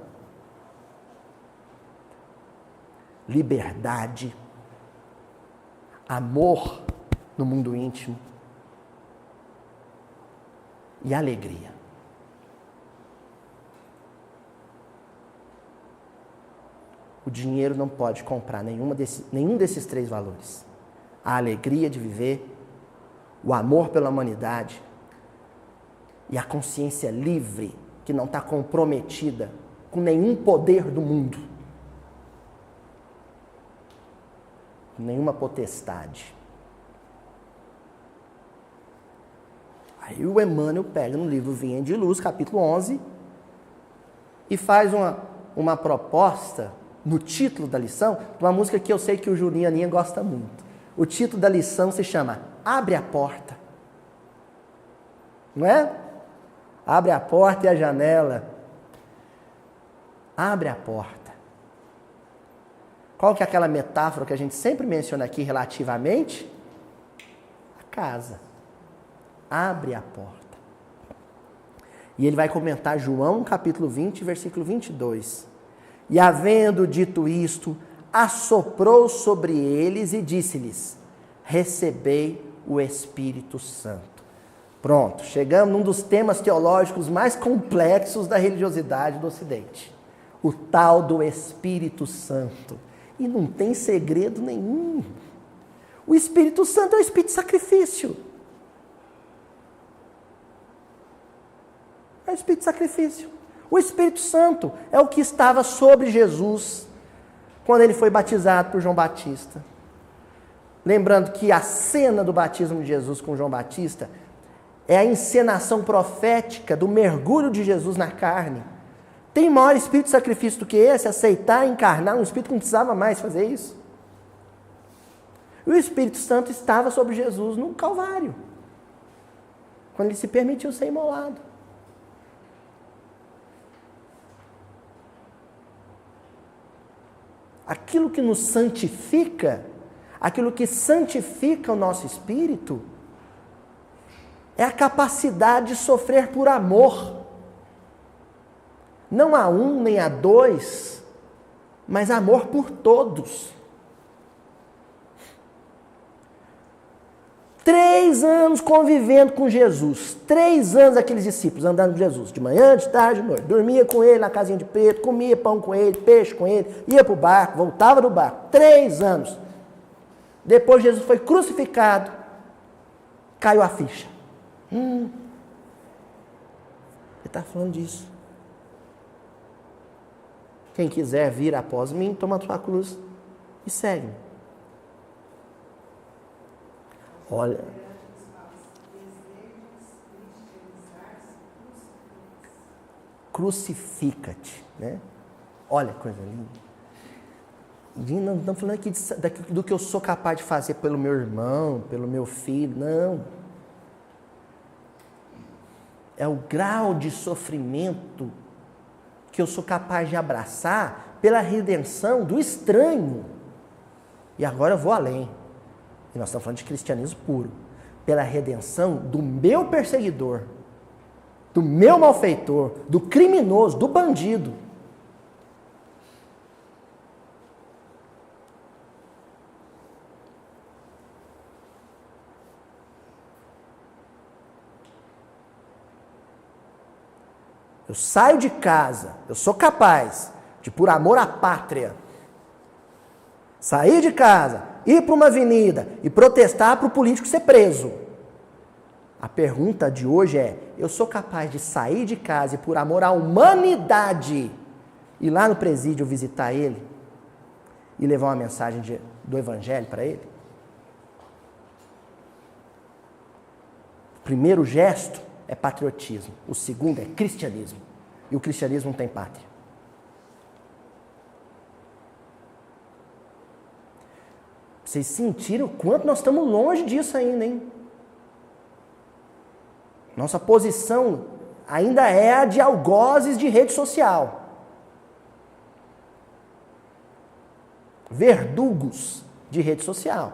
Liberdade. Amor no mundo íntimo. E alegria. O dinheiro não pode comprar nenhum desses 3 valores. A alegria de viver, o amor pela humanidade e a consciência livre, que não está comprometida com nenhum poder do mundo. Com nenhuma potestade. Aí o Emmanuel pega no livro Vinha de Luz, capítulo 11, e faz uma proposta no título da lição, uma música que eu sei que o Julinho e a Aninha gostam muito. O título da lição se chama Abre a Porta. Não é? Abre a porta e a janela. Abre a porta. Qual que é aquela metáfora que a gente sempre menciona aqui relativamente? A casa. Abre a porta. E ele vai comentar João, capítulo 20, versículo 22. E havendo dito isto, assoprou sobre eles e disse-lhes, recebei o Espírito Santo. Pronto, chegamos num dos temas teológicos mais complexos da religiosidade do Ocidente. O tal do Espírito Santo. E não tem segredo nenhum. O Espírito Santo é o Espírito de sacrifício. É o Espírito de sacrifício. O Espírito Santo é o que estava sobre Jesus quando ele foi batizado por João Batista. Lembrando que a cena do batismo de Jesus com João Batista é a encenação profética do mergulho de Jesus na carne. Tem maior espírito de sacrifício do que esse? Aceitar, encarnar um espírito que não precisava mais fazer isso. E o Espírito Santo estava sobre Jesus no Calvário, quando ele se permitiu ser imolado. Aquilo que nos santifica, aquilo que santifica o nosso espírito, é a capacidade de sofrer por amor. Não a um nem a dois, mas amor por todos. 3 anos convivendo com Jesus. 3 anos aqueles discípulos andando com Jesus. De manhã, de tarde, de noite. Dormia com ele na casinha de Pedro, comia pão com ele, peixe com ele, ia para o barco, voltava do barco. 3 anos. Depois Jesus foi crucificado. Caiu a ficha. Ele está falando disso. Quem quiser vir após mim, toma a tua cruz e segue-me. Olha. Crucifica-te, né? Olha que coisa linda. Não estamos falando aqui do que eu sou capaz de fazer pelo meu irmão, pelo meu filho, não. É o grau de sofrimento que eu sou capaz de abraçar pela redenção do estranho. E agora eu vou além. E nós estamos falando de cristianismo puro. Pela redenção do meu perseguidor, do meu malfeitor, do criminoso, do bandido. Eu saio de casa, eu sou capaz de, por amor à pátria, sair de casa, ir para uma avenida e protestar para o político ser preso. A pergunta de hoje é, eu sou capaz de sair de casa e, por amor à humanidade, ir lá no presídio visitar ele e levar uma mensagem do evangelho para ele? O primeiro gesto é patriotismo. O segundo é cristianismo. E o cristianismo não tem pátria. Vocês sentiram o quanto nós estamos longe disso ainda, hein? Nossa posição ainda é a de algozes de rede social. Verdugos de rede social.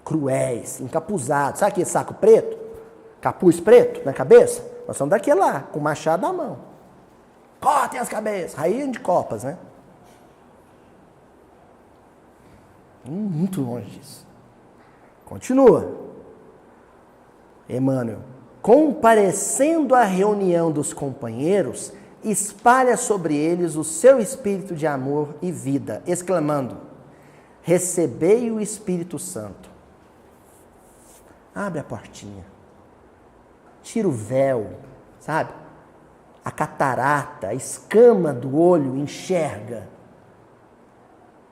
Cruéis, encapuzados. Sabe aquele saco preto? Capuz preto na cabeça? Nós somos daquele lá, com o machado na mão. Cortem as cabeças. Rainha de copas, né? Muito longe disso. Continua. Emmanuel. Comparecendo à reunião dos companheiros, espalha sobre eles o seu espírito de amor e vida, exclamando: recebei o Espírito Santo. Abre a portinha. Tira o véu, sabe? A catarata, a escama do olho enxerga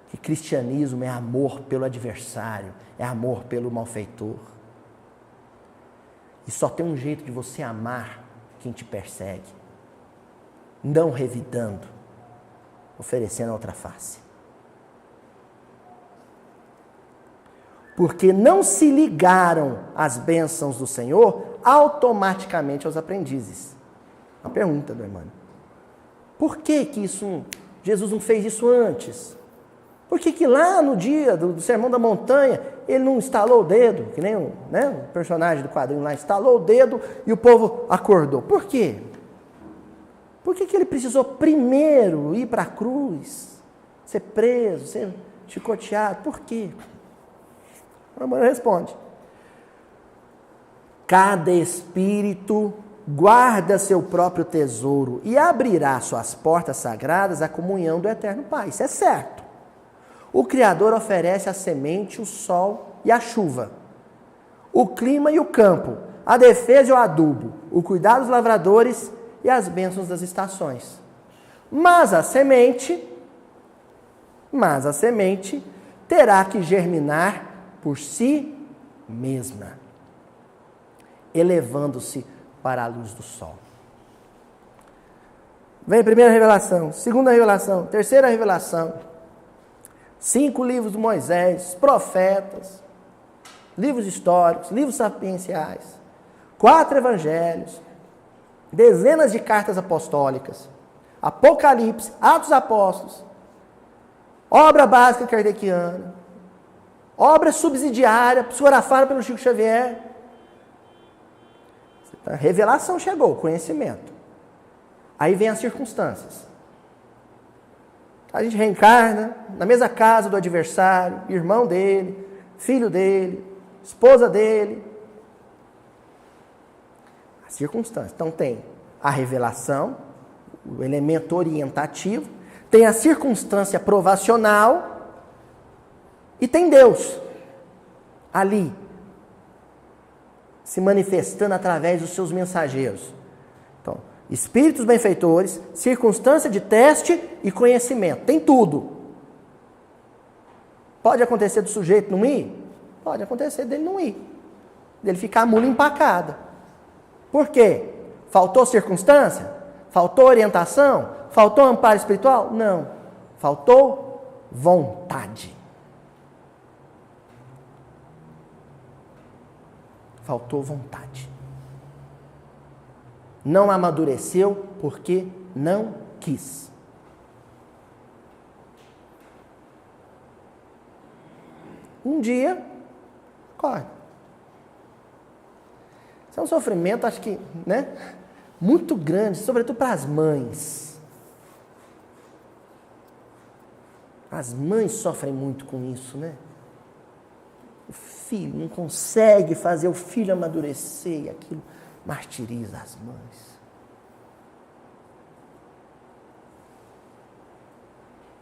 que cristianismo é amor pelo adversário, é amor pelo malfeitor. E só tem um jeito de você amar quem te persegue. Não revidando, oferecendo a outra face. Porque não se ligaram às bênçãos do Senhor automaticamente aos aprendizes. A pergunta do Emmanuel. Por que Jesus não fez isso antes? Por que lá no dia do Sermão da Montanha, ele não estalou o dedo, que nem o personagem do quadrinho lá, estalou o dedo e o povo acordou? Por quê? Por que ele precisou primeiro ir para a cruz, ser preso, ser chicoteado? Por quê? O Emmanuel responde: cada espírito guarda seu próprio tesouro e abrirá suas portas sagradas à comunhão do Eterno Pai. Isso é certo. O Criador oferece a semente, o sol e a chuva, o clima e o campo, a defesa e o adubo, o cuidado dos lavradores e as bênçãos das estações. Mas a semente terá que germinar por si mesma, elevando-se para a luz do sol. Vem a primeira revelação, segunda revelação, terceira revelação, 5 livros de Moisés, profetas, livros históricos, livros sapienciais, 4 evangelhos, dezenas de cartas apostólicas, Apocalipse, Atos Apóstolos, obra básica kardeciana, obra subsidiária, psicografada pelo Chico Xavier. A revelação chegou, conhecimento. Aí vem as circunstâncias. A gente reencarna na mesma casa do adversário, irmão dele, filho dele, esposa dele. As circunstâncias. Então tem a revelação, o elemento orientativo, tem a circunstância provacional e tem Deus ali, se manifestando através dos seus mensageiros. Então, espíritos benfeitores, circunstância de teste e conhecimento. Tem tudo. Pode acontecer do sujeito não ir? Pode acontecer dele não ir. Dele ficar a mula empacada. Por quê? Faltou circunstância? Faltou orientação? Faltou amparo espiritual? Não. Faltou vontade. Faltou vontade. Não amadureceu porque não quis. Um dia, corre. Isso é um sofrimento, acho que, né, muito grande, sobretudo para as mães. As mães sofrem muito com isso, né? O filho não consegue fazer o filho amadurecer e aquilo martiriza as mães.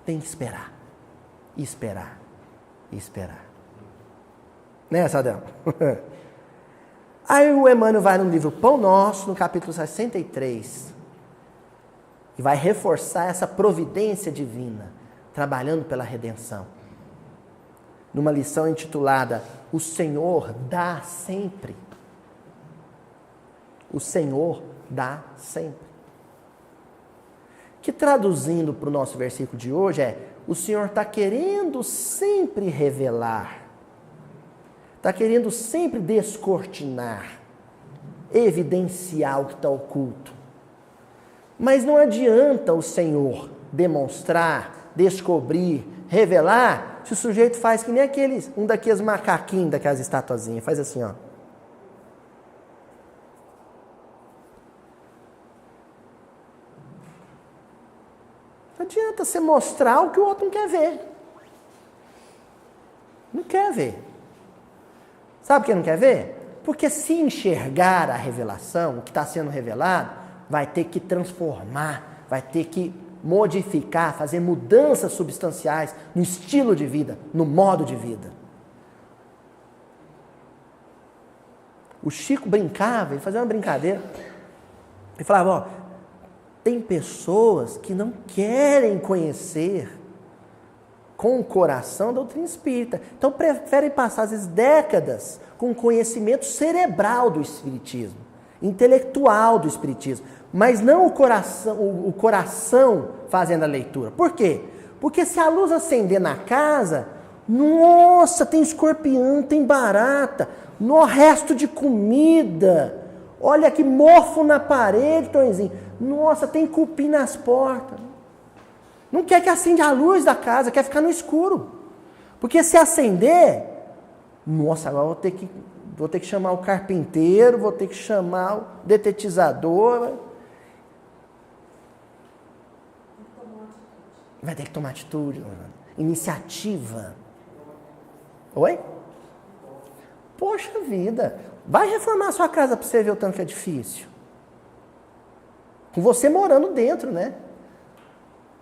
Tem que esperar. E esperar. E esperar. Né, Sadão? Aí o Emmanuel vai no livro Pão Nosso, no capítulo 63, e vai reforçar essa providência divina, trabalhando pela redenção. Numa lição intitulada O Senhor dá sempre. O Senhor dá sempre. Que traduzindo para o nosso versículo de hoje é: o Senhor está querendo sempre revelar, está querendo sempre descortinar, evidenciar o que está oculto. Mas não adianta o Senhor demonstrar, descobrir, revelar, se o sujeito faz que nem um daqueles macaquinhos, daquelas estatuazinhas, faz assim, ó. Não adianta você mostrar o que o outro não quer ver. Não quer ver. Sabe por que não quer ver? Porque se enxergar a revelação, o que está sendo revelado, vai ter que transformar, vai ter que modificar, fazer mudanças substanciais no estilo de vida, no modo de vida. O Chico brincava, ele fazia uma brincadeira. Ele falava, ó, tem pessoas que não querem conhecer com o coração a doutrina espírita. Então preferem passar, às vezes, décadas com conhecimento cerebral do espiritismo, intelectual do espiritismo, mas não o coração fazendo a leitura. Por quê? Porque se a luz acender na casa, nossa, tem escorpião, tem barata, no resto de comida, olha que mofo na parede, Tonzinho, nossa, tem cupim nas portas. Não quer que acenda a luz da casa, quer ficar no escuro. Porque se acender, nossa, agora vou ter que chamar o carpinteiro, vou ter que chamar o detetizador. Vai ter que tomar atitude, iniciativa. Oi? Poxa vida, vai reformar a sua casa para você ver o tanto que é difícil. Com você morando dentro, né?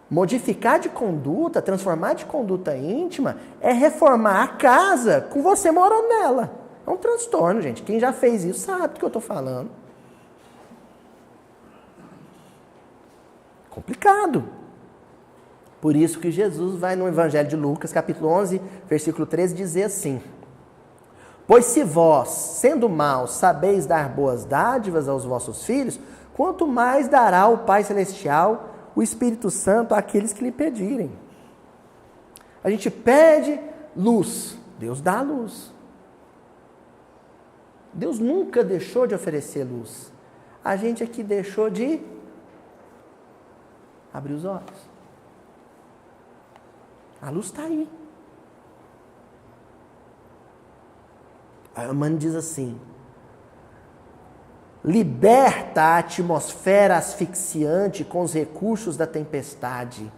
Modificar de conduta, transformar de conduta íntima, é reformar a casa com você morando nela. É um transtorno, gente. Quem já fez isso sabe do que eu estou falando. complicado. Por isso que Jesus vai no Evangelho de Lucas, capítulo 11, versículo 13, dizer assim: pois se vós, sendo maus, sabeis dar boas dádivas aos vossos filhos, quanto mais dará o Pai Celestial, o Espírito Santo, àqueles que lhe pedirem. A gente pede luz, Deus dá luz. Deus nunca deixou de oferecer luz. A gente aqui deixou de abrir os olhos. A luz está aí. Aí o Mano diz assim: liberta a atmosfera asfixiante com os recursos da tempestade.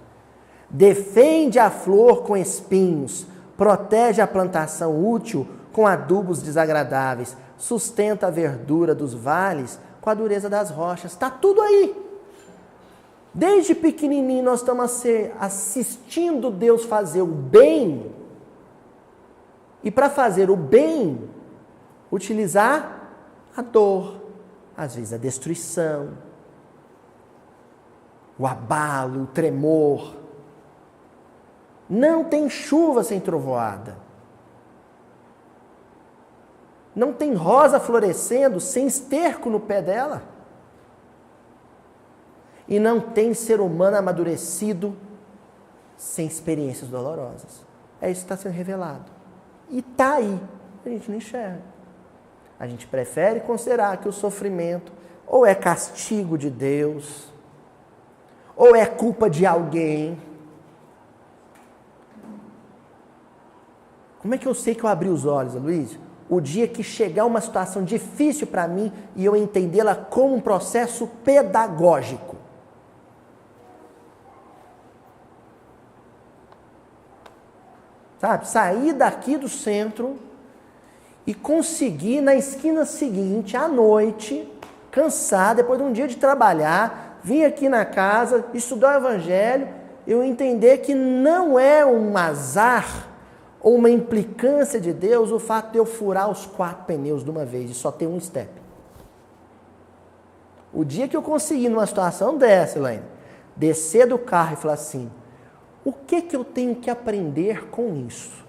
Defende a flor com espinhos. Protege a plantação útil com adubos desagradáveis. Sustenta a verdura dos vales com a dureza das rochas. Está tudo aí. Desde pequenininho nós estamos assistindo Deus fazer o bem. E para fazer o bem, utilizar a dor, às vezes a destruição, o abalo, o tremor. Não tem chuva sem trovoada. Não tem rosa florescendo sem esterco no pé dela. E não tem ser humano amadurecido sem experiências dolorosas. É isso que está sendo revelado. E está aí. A gente não enxerga. A gente prefere considerar que o sofrimento ou é castigo de Deus, ou é culpa de alguém. Como é que eu sei que eu abri os olhos, Luiz? O dia que chegar uma situação difícil para mim e eu entendê-la como um processo pedagógico. Sabe? Sair daqui do centro e conseguir na esquina seguinte, à noite, cansado, depois de um dia de trabalhar, vir aqui na casa, estudar o Evangelho, eu entender que não é um azar ou uma implicância de Deus o fato de eu furar os 4 pneus de uma vez e só ter um step. O dia que eu conseguir, numa situação dessa, Elaine, descer do carro e falar assim: o que eu tenho que aprender com isso?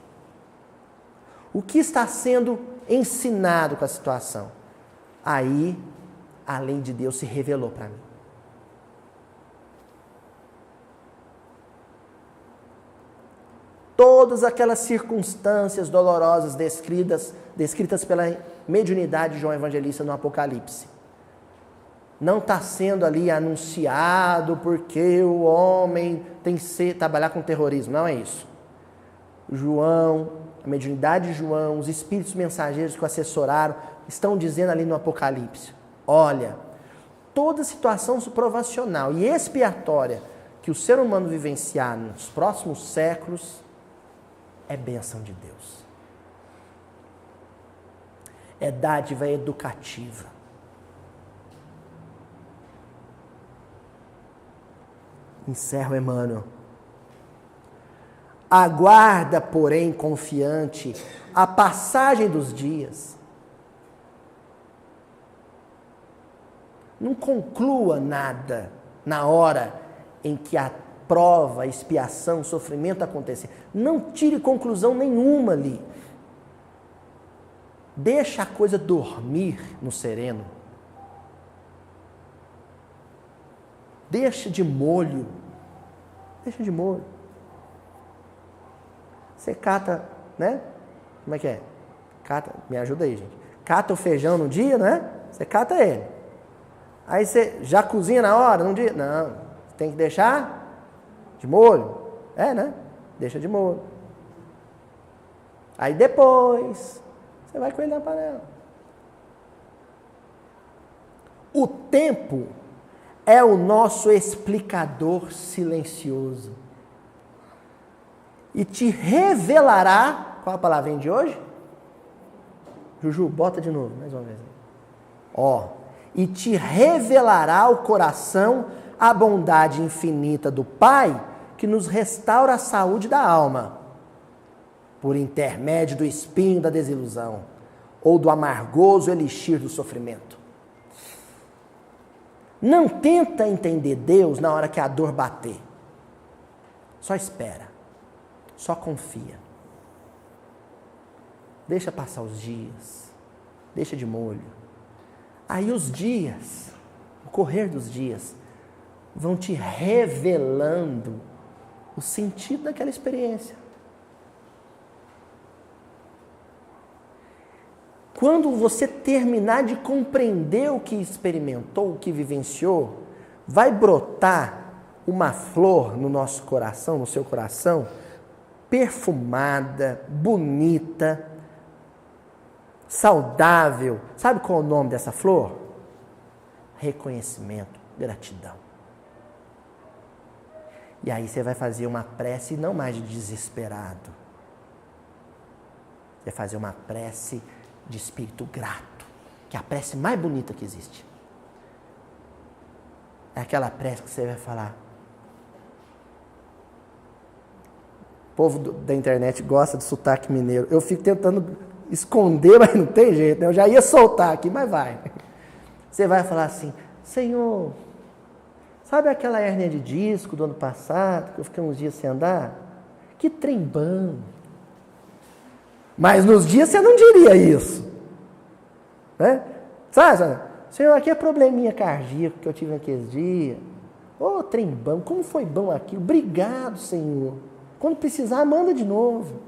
O que está sendo ensinado com a situação? Aí, a lei de Deus se revelou para mim. Todas aquelas circunstâncias dolorosas descritas pela mediunidade de João Evangelista no Apocalipse, não está sendo ali anunciado porque o homem tem que trabalhar com terrorismo. Não é isso. João, a mediunidade de João, os espíritos mensageiros que o assessoraram, estão dizendo ali no Apocalipse: olha, toda situação provacional e expiatória que o ser humano vivenciar nos próximos séculos é bênção de Deus. É dádiva educativa. Encerro, Emmanuel. Aguarda, porém, confiante, a passagem dos dias. Não conclua nada na hora em que a prova, a expiação, o sofrimento acontecer. Não tire conclusão nenhuma ali. Deixa a coisa dormir no sereno. Deixa de molho. Deixa de molho. Você cata, né? Como é que é? Cata, me ajuda aí, gente. Cata o feijão no dia, né? Você cata ele. Aí você já cozinha na hora, num dia? Não. Você tem que deixar de molho. É, né? Deixa de molho. Aí depois, você vai com ele na panela. O tempo é o nosso explicador silencioso. E te revelará, qual a palavrinha de hoje? Juju, bota de novo, mais uma vez. E te revelará o coração a bondade infinita do Pai, que nos restaura a saúde da alma, por intermédio do espinho da desilusão, ou do amargoso elixir do sofrimento. Não tenta entender Deus na hora que a dor bater. Só espera. Só confia. Deixa passar os dias. Deixa de molho. Aí os dias, o correr dos dias, vão te revelando o sentido daquela experiência. Quando você terminar de compreender o que experimentou, o que vivenciou, vai brotar uma flor no nosso coração, no seu coração, perfumada, bonita, saudável. Sabe qual é o nome dessa flor? Reconhecimento, gratidão. E aí você vai fazer uma prece não mais de desesperado. Você vai fazer uma prece de espírito grato, que é a prece mais bonita que existe. É aquela prece que você vai falar. O povo da internet gosta de sotaque mineiro. Eu fico tentando esconder, mas não tem jeito, né? Eu já ia soltar aqui, mas vai. Você vai falar assim: Senhor, sabe aquela hérnia de disco do ano passado, que eu fiquei uns dias sem andar? Que trem bom. Mas nos dias você não diria isso. Né? Sabe? Senhor, aqui é probleminha cardíaco que eu tive naqueles dias. Ô, trem bom, como foi bom aquilo. Obrigado, Senhor. Quando precisar, manda de novo.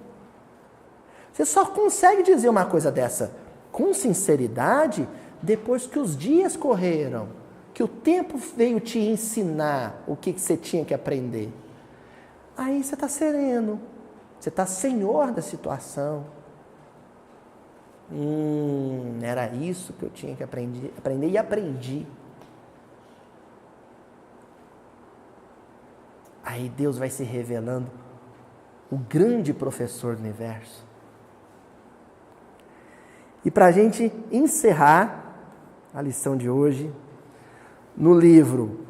Você só consegue dizer uma coisa dessa com sinceridade depois que os dias correram, que o tempo veio te ensinar o que você tinha que aprender. Aí você está sereno, você está senhor da situação. Era isso que eu tinha que aprender e aprendi. Aí Deus vai se revelando o grande professor do universo. E para a gente encerrar a lição de hoje, no livro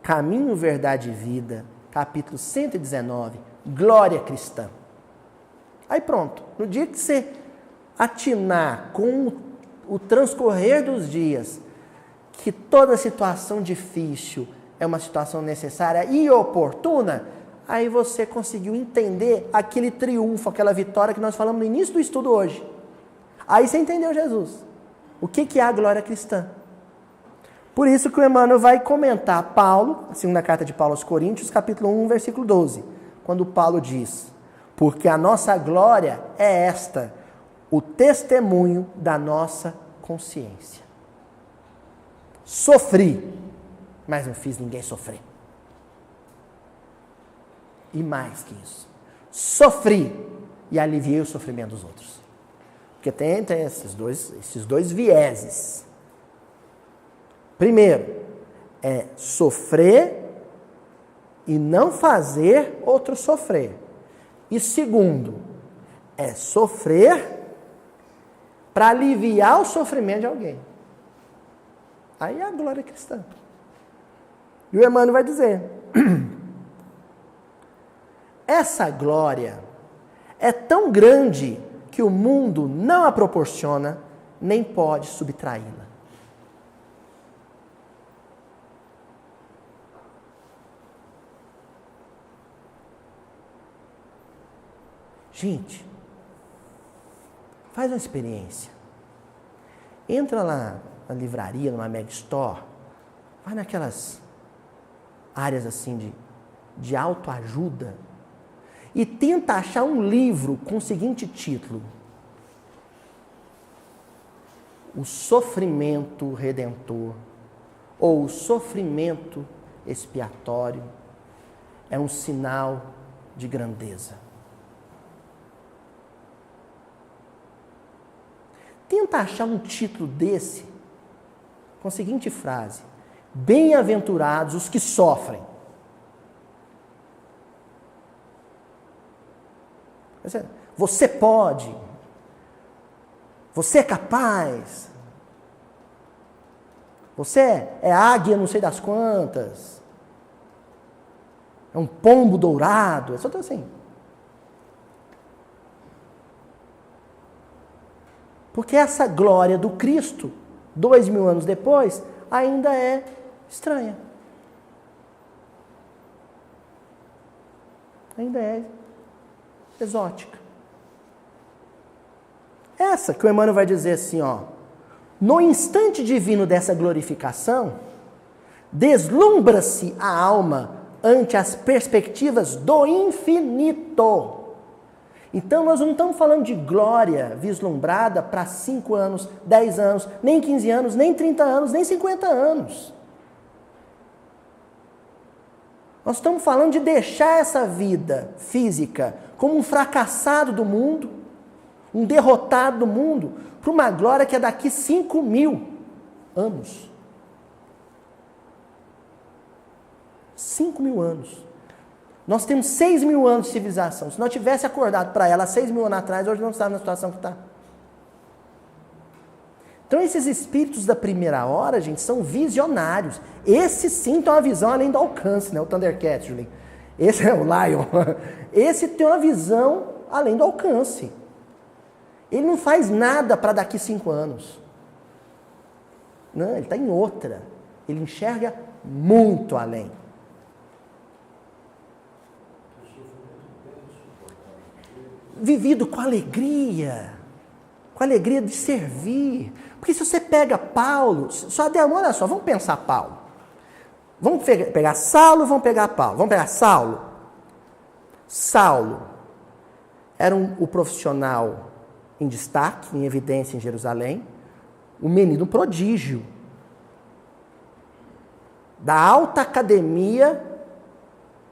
Caminho, Verdade e Vida, capítulo 119, Glória Cristã. Aí pronto, no dia que você atinar com o transcorrer dos dias, que toda situação difícil é uma situação necessária e oportuna, aí você conseguiu entender aquele triunfo, aquela vitória que nós falamos no início do estudo hoje. Aí você entendeu Jesus. O que é a glória cristã? Por isso que o Emmanuel vai comentar Paulo, a segunda carta de Paulo aos Coríntios, capítulo 1, versículo 12, quando Paulo diz: porque a nossa glória é esta, o testemunho da nossa consciência. Sofri, mas não fiz ninguém sofrer. E mais que isso, sofri e aliviei o sofrimento dos outros. Porque tem esses dois vieses. Primeiro, é sofrer e não fazer outro sofrer. E segundo, é sofrer para aliviar o sofrimento de alguém. Aí é a glória cristã. E o Emmanuel vai dizer: essa glória é tão grande que o mundo não a proporciona, nem pode subtraí-la. Gente, faz uma experiência. Entra lá na livraria, numa Mega Store, vai naquelas áreas assim de autoajuda e tenta achar um livro com o seguinte título: O Sofrimento Redentor, ou O Sofrimento Expiatório é um sinal de grandeza. Tenta achar um título desse com a seguinte frase: bem-aventurados os que sofrem. Você pode. Você é capaz. Você é águia não sei das quantas. É um pombo dourado. É só assim. Porque essa glória do Cristo, 2000 anos depois, ainda é estranha. Ainda é exótica. Essa que o Emmanuel vai dizer assim, ó, no instante divino dessa glorificação, deslumbra-se a alma ante as perspectivas do infinito. Então nós não estamos falando de glória vislumbrada para 5 anos, 10 anos, nem 15 anos, nem 30 anos, nem 50 anos. Nós estamos falando de deixar essa vida física como um fracassado do mundo, um derrotado do mundo, para uma glória que é daqui 5.000 anos. 5.000 anos. Nós temos 6.000 anos de civilização. Se nós tivesse acordado para ela 6.000 anos atrás, hoje não estava na situação que está. Então esses espíritos da primeira hora, gente, são visionários. Esse sim tem uma visão além do alcance, né? O Thundercat, Julinho. Esse é o Lion. Esse tem uma visão além do alcance. Ele não faz nada para daqui 5 anos. Não, ele está em outra. Ele enxerga muito além. Vivido com alegria de servir. Porque se você pega Paulo, olha só, vamos pensar Paulo. Vamos pegar Saulo, vamos pegar Paulo. Vamos pegar Saulo. Saulo era o profissional em destaque, em evidência em Jerusalém, um menino prodígio, da alta academia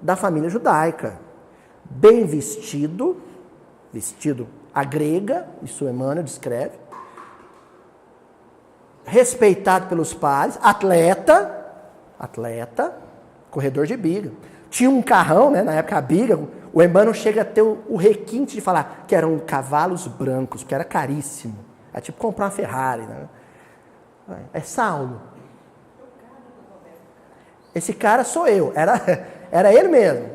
da família judaica, bem vestido à grega, isso Emmanuel descreve, respeitado pelos pares, atleta, corredor de biga. Tinha um carrão, né, na época a biga, o Emmanuel chega a ter o requinte de falar que eram cavalos brancos, que era caríssimo. É tipo comprar uma Ferrari. Né? É Saulo. Esse cara sou eu, era ele mesmo.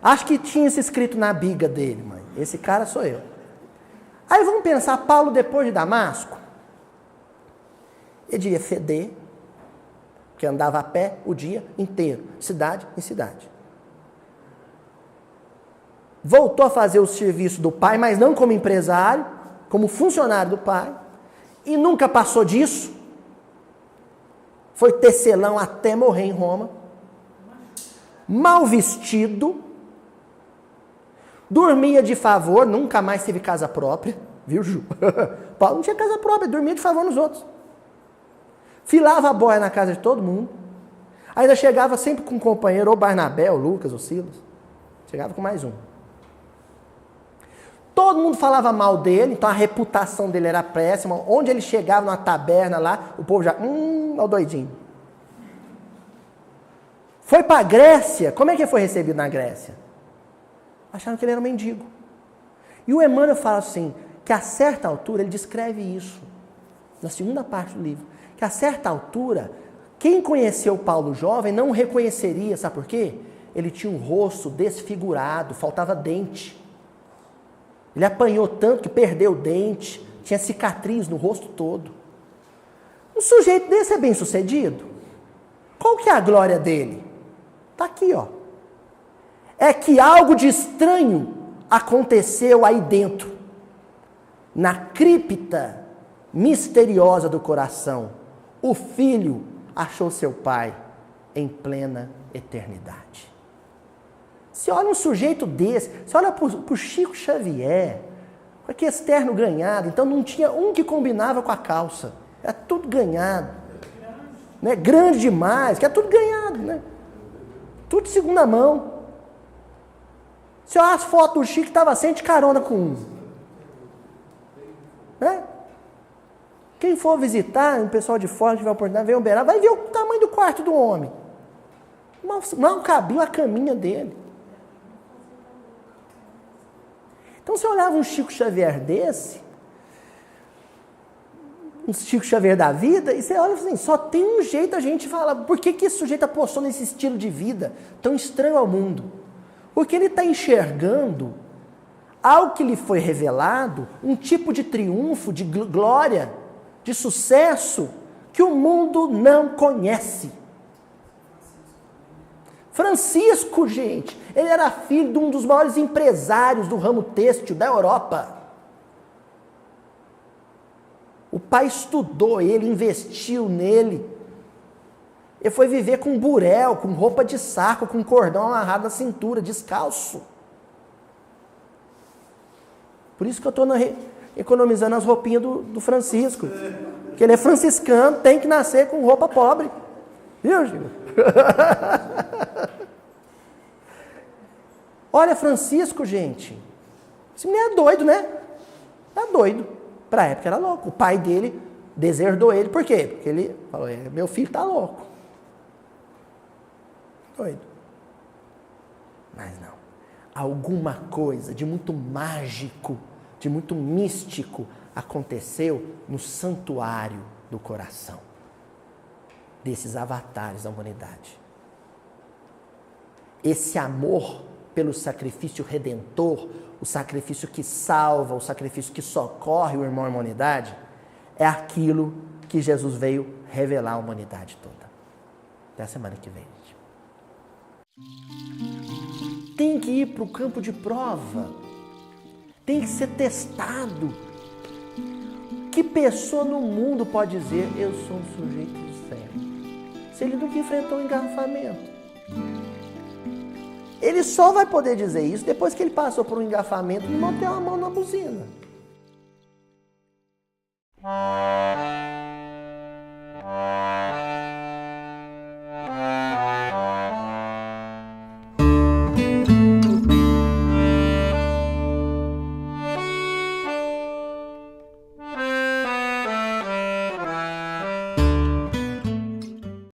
Acho que tinha isso escrito na biga dele, mãe. Esse cara sou eu. Aí vamos pensar, Paulo depois de Damasco, ele devia feder, porque andava a pé o dia inteiro, cidade em cidade. Voltou a fazer o serviço do pai, mas não como empresário, como funcionário do pai, e nunca passou disso. Foi tecelão até morrer em Roma, mal vestido, dormia de favor, nunca mais teve casa própria, viu, Ju? Paulo não tinha casa própria, dormia de favor nos outros. Filava a boia na casa de todo mundo. Ainda chegava sempre com um companheiro, ou Barnabé, ou Lucas, ou Silas. Chegava com mais um. Todo mundo falava mal dele, então a reputação dele era péssima. Onde ele chegava numa taberna lá, o povo já, é o doidinho. Foi para a Grécia, como é que ele foi recebido na Grécia? Acharam que ele era um mendigo. E o Emmanuel fala assim, que a certa altura, ele descreve isso, na segunda parte do livro, que a certa altura, quem conheceu Paulo jovem não o reconheceria, sabe por quê? Ele tinha um rosto desfigurado, faltava dente. Ele apanhou tanto que perdeu o dente, tinha cicatriz no rosto todo. Um sujeito desse é bem sucedido? Qual que é a glória dele? Está aqui, ó. É que algo de estranho aconteceu aí dentro, na cripta misteriosa do coração. O filho achou seu pai em plena eternidade. Você olha um sujeito desse, você olha para o Chico Xavier, com aquele externo ganhado, então não tinha um que combinava com a calça, era tudo ganhado, né? Grande demais, que é tudo ganhado, né? Tudo de segunda mão. Se olha as fotos do Chico, estava sempre de carona com um. Né? Quem for visitar, o pessoal de fora tiver a oportunidade de ver o Uberaba, vai ver o tamanho do quarto do homem. Mal cabia a caminha dele. Então você olhava um Chico Xavier desse, um Chico Xavier da vida, e você olha assim, só tem um jeito a gente falar, por que esse sujeito apostou nesse estilo de vida tão estranho ao mundo? Porque ele está enxergando, ao que lhe foi revelado, um tipo de triunfo, de glória, de sucesso, que o mundo não conhece. Francisco, gente, ele era filho de um dos maiores empresários do ramo têxtil da Europa. O pai estudou ele, investiu nele. Ele foi viver com burel, com roupa de saco, com cordão amarrado na cintura, descalço. Por isso que eu estou economizando as roupinhas do Francisco. Porque ele é franciscano, tem que nascer com roupa pobre. Viu, Chico? Olha, Francisco, gente. Esse menino é doido, né? É doido. Pra época era louco. O pai dele deserdou ele. Por quê? Porque ele falou, meu filho tá louco. Doido. Mas não. Alguma coisa de muito mágico, de muito místico aconteceu no santuário do coração desses avatares da humanidade. Esse amor pelo sacrifício redentor, o sacrifício que salva, o sacrifício que socorre o irmão e a humanidade, é aquilo que Jesus veio revelar à humanidade toda. Até a semana que vem. Tem que ir para o campo de prova. Tem que ser testado. Que pessoa no mundo pode dizer, eu sou um sujeito de fé? Se ele nunca enfrentou um engarrafamento. Ele só vai poder dizer isso depois que ele passou por um engarrafamento e não meteu a mão na buzina.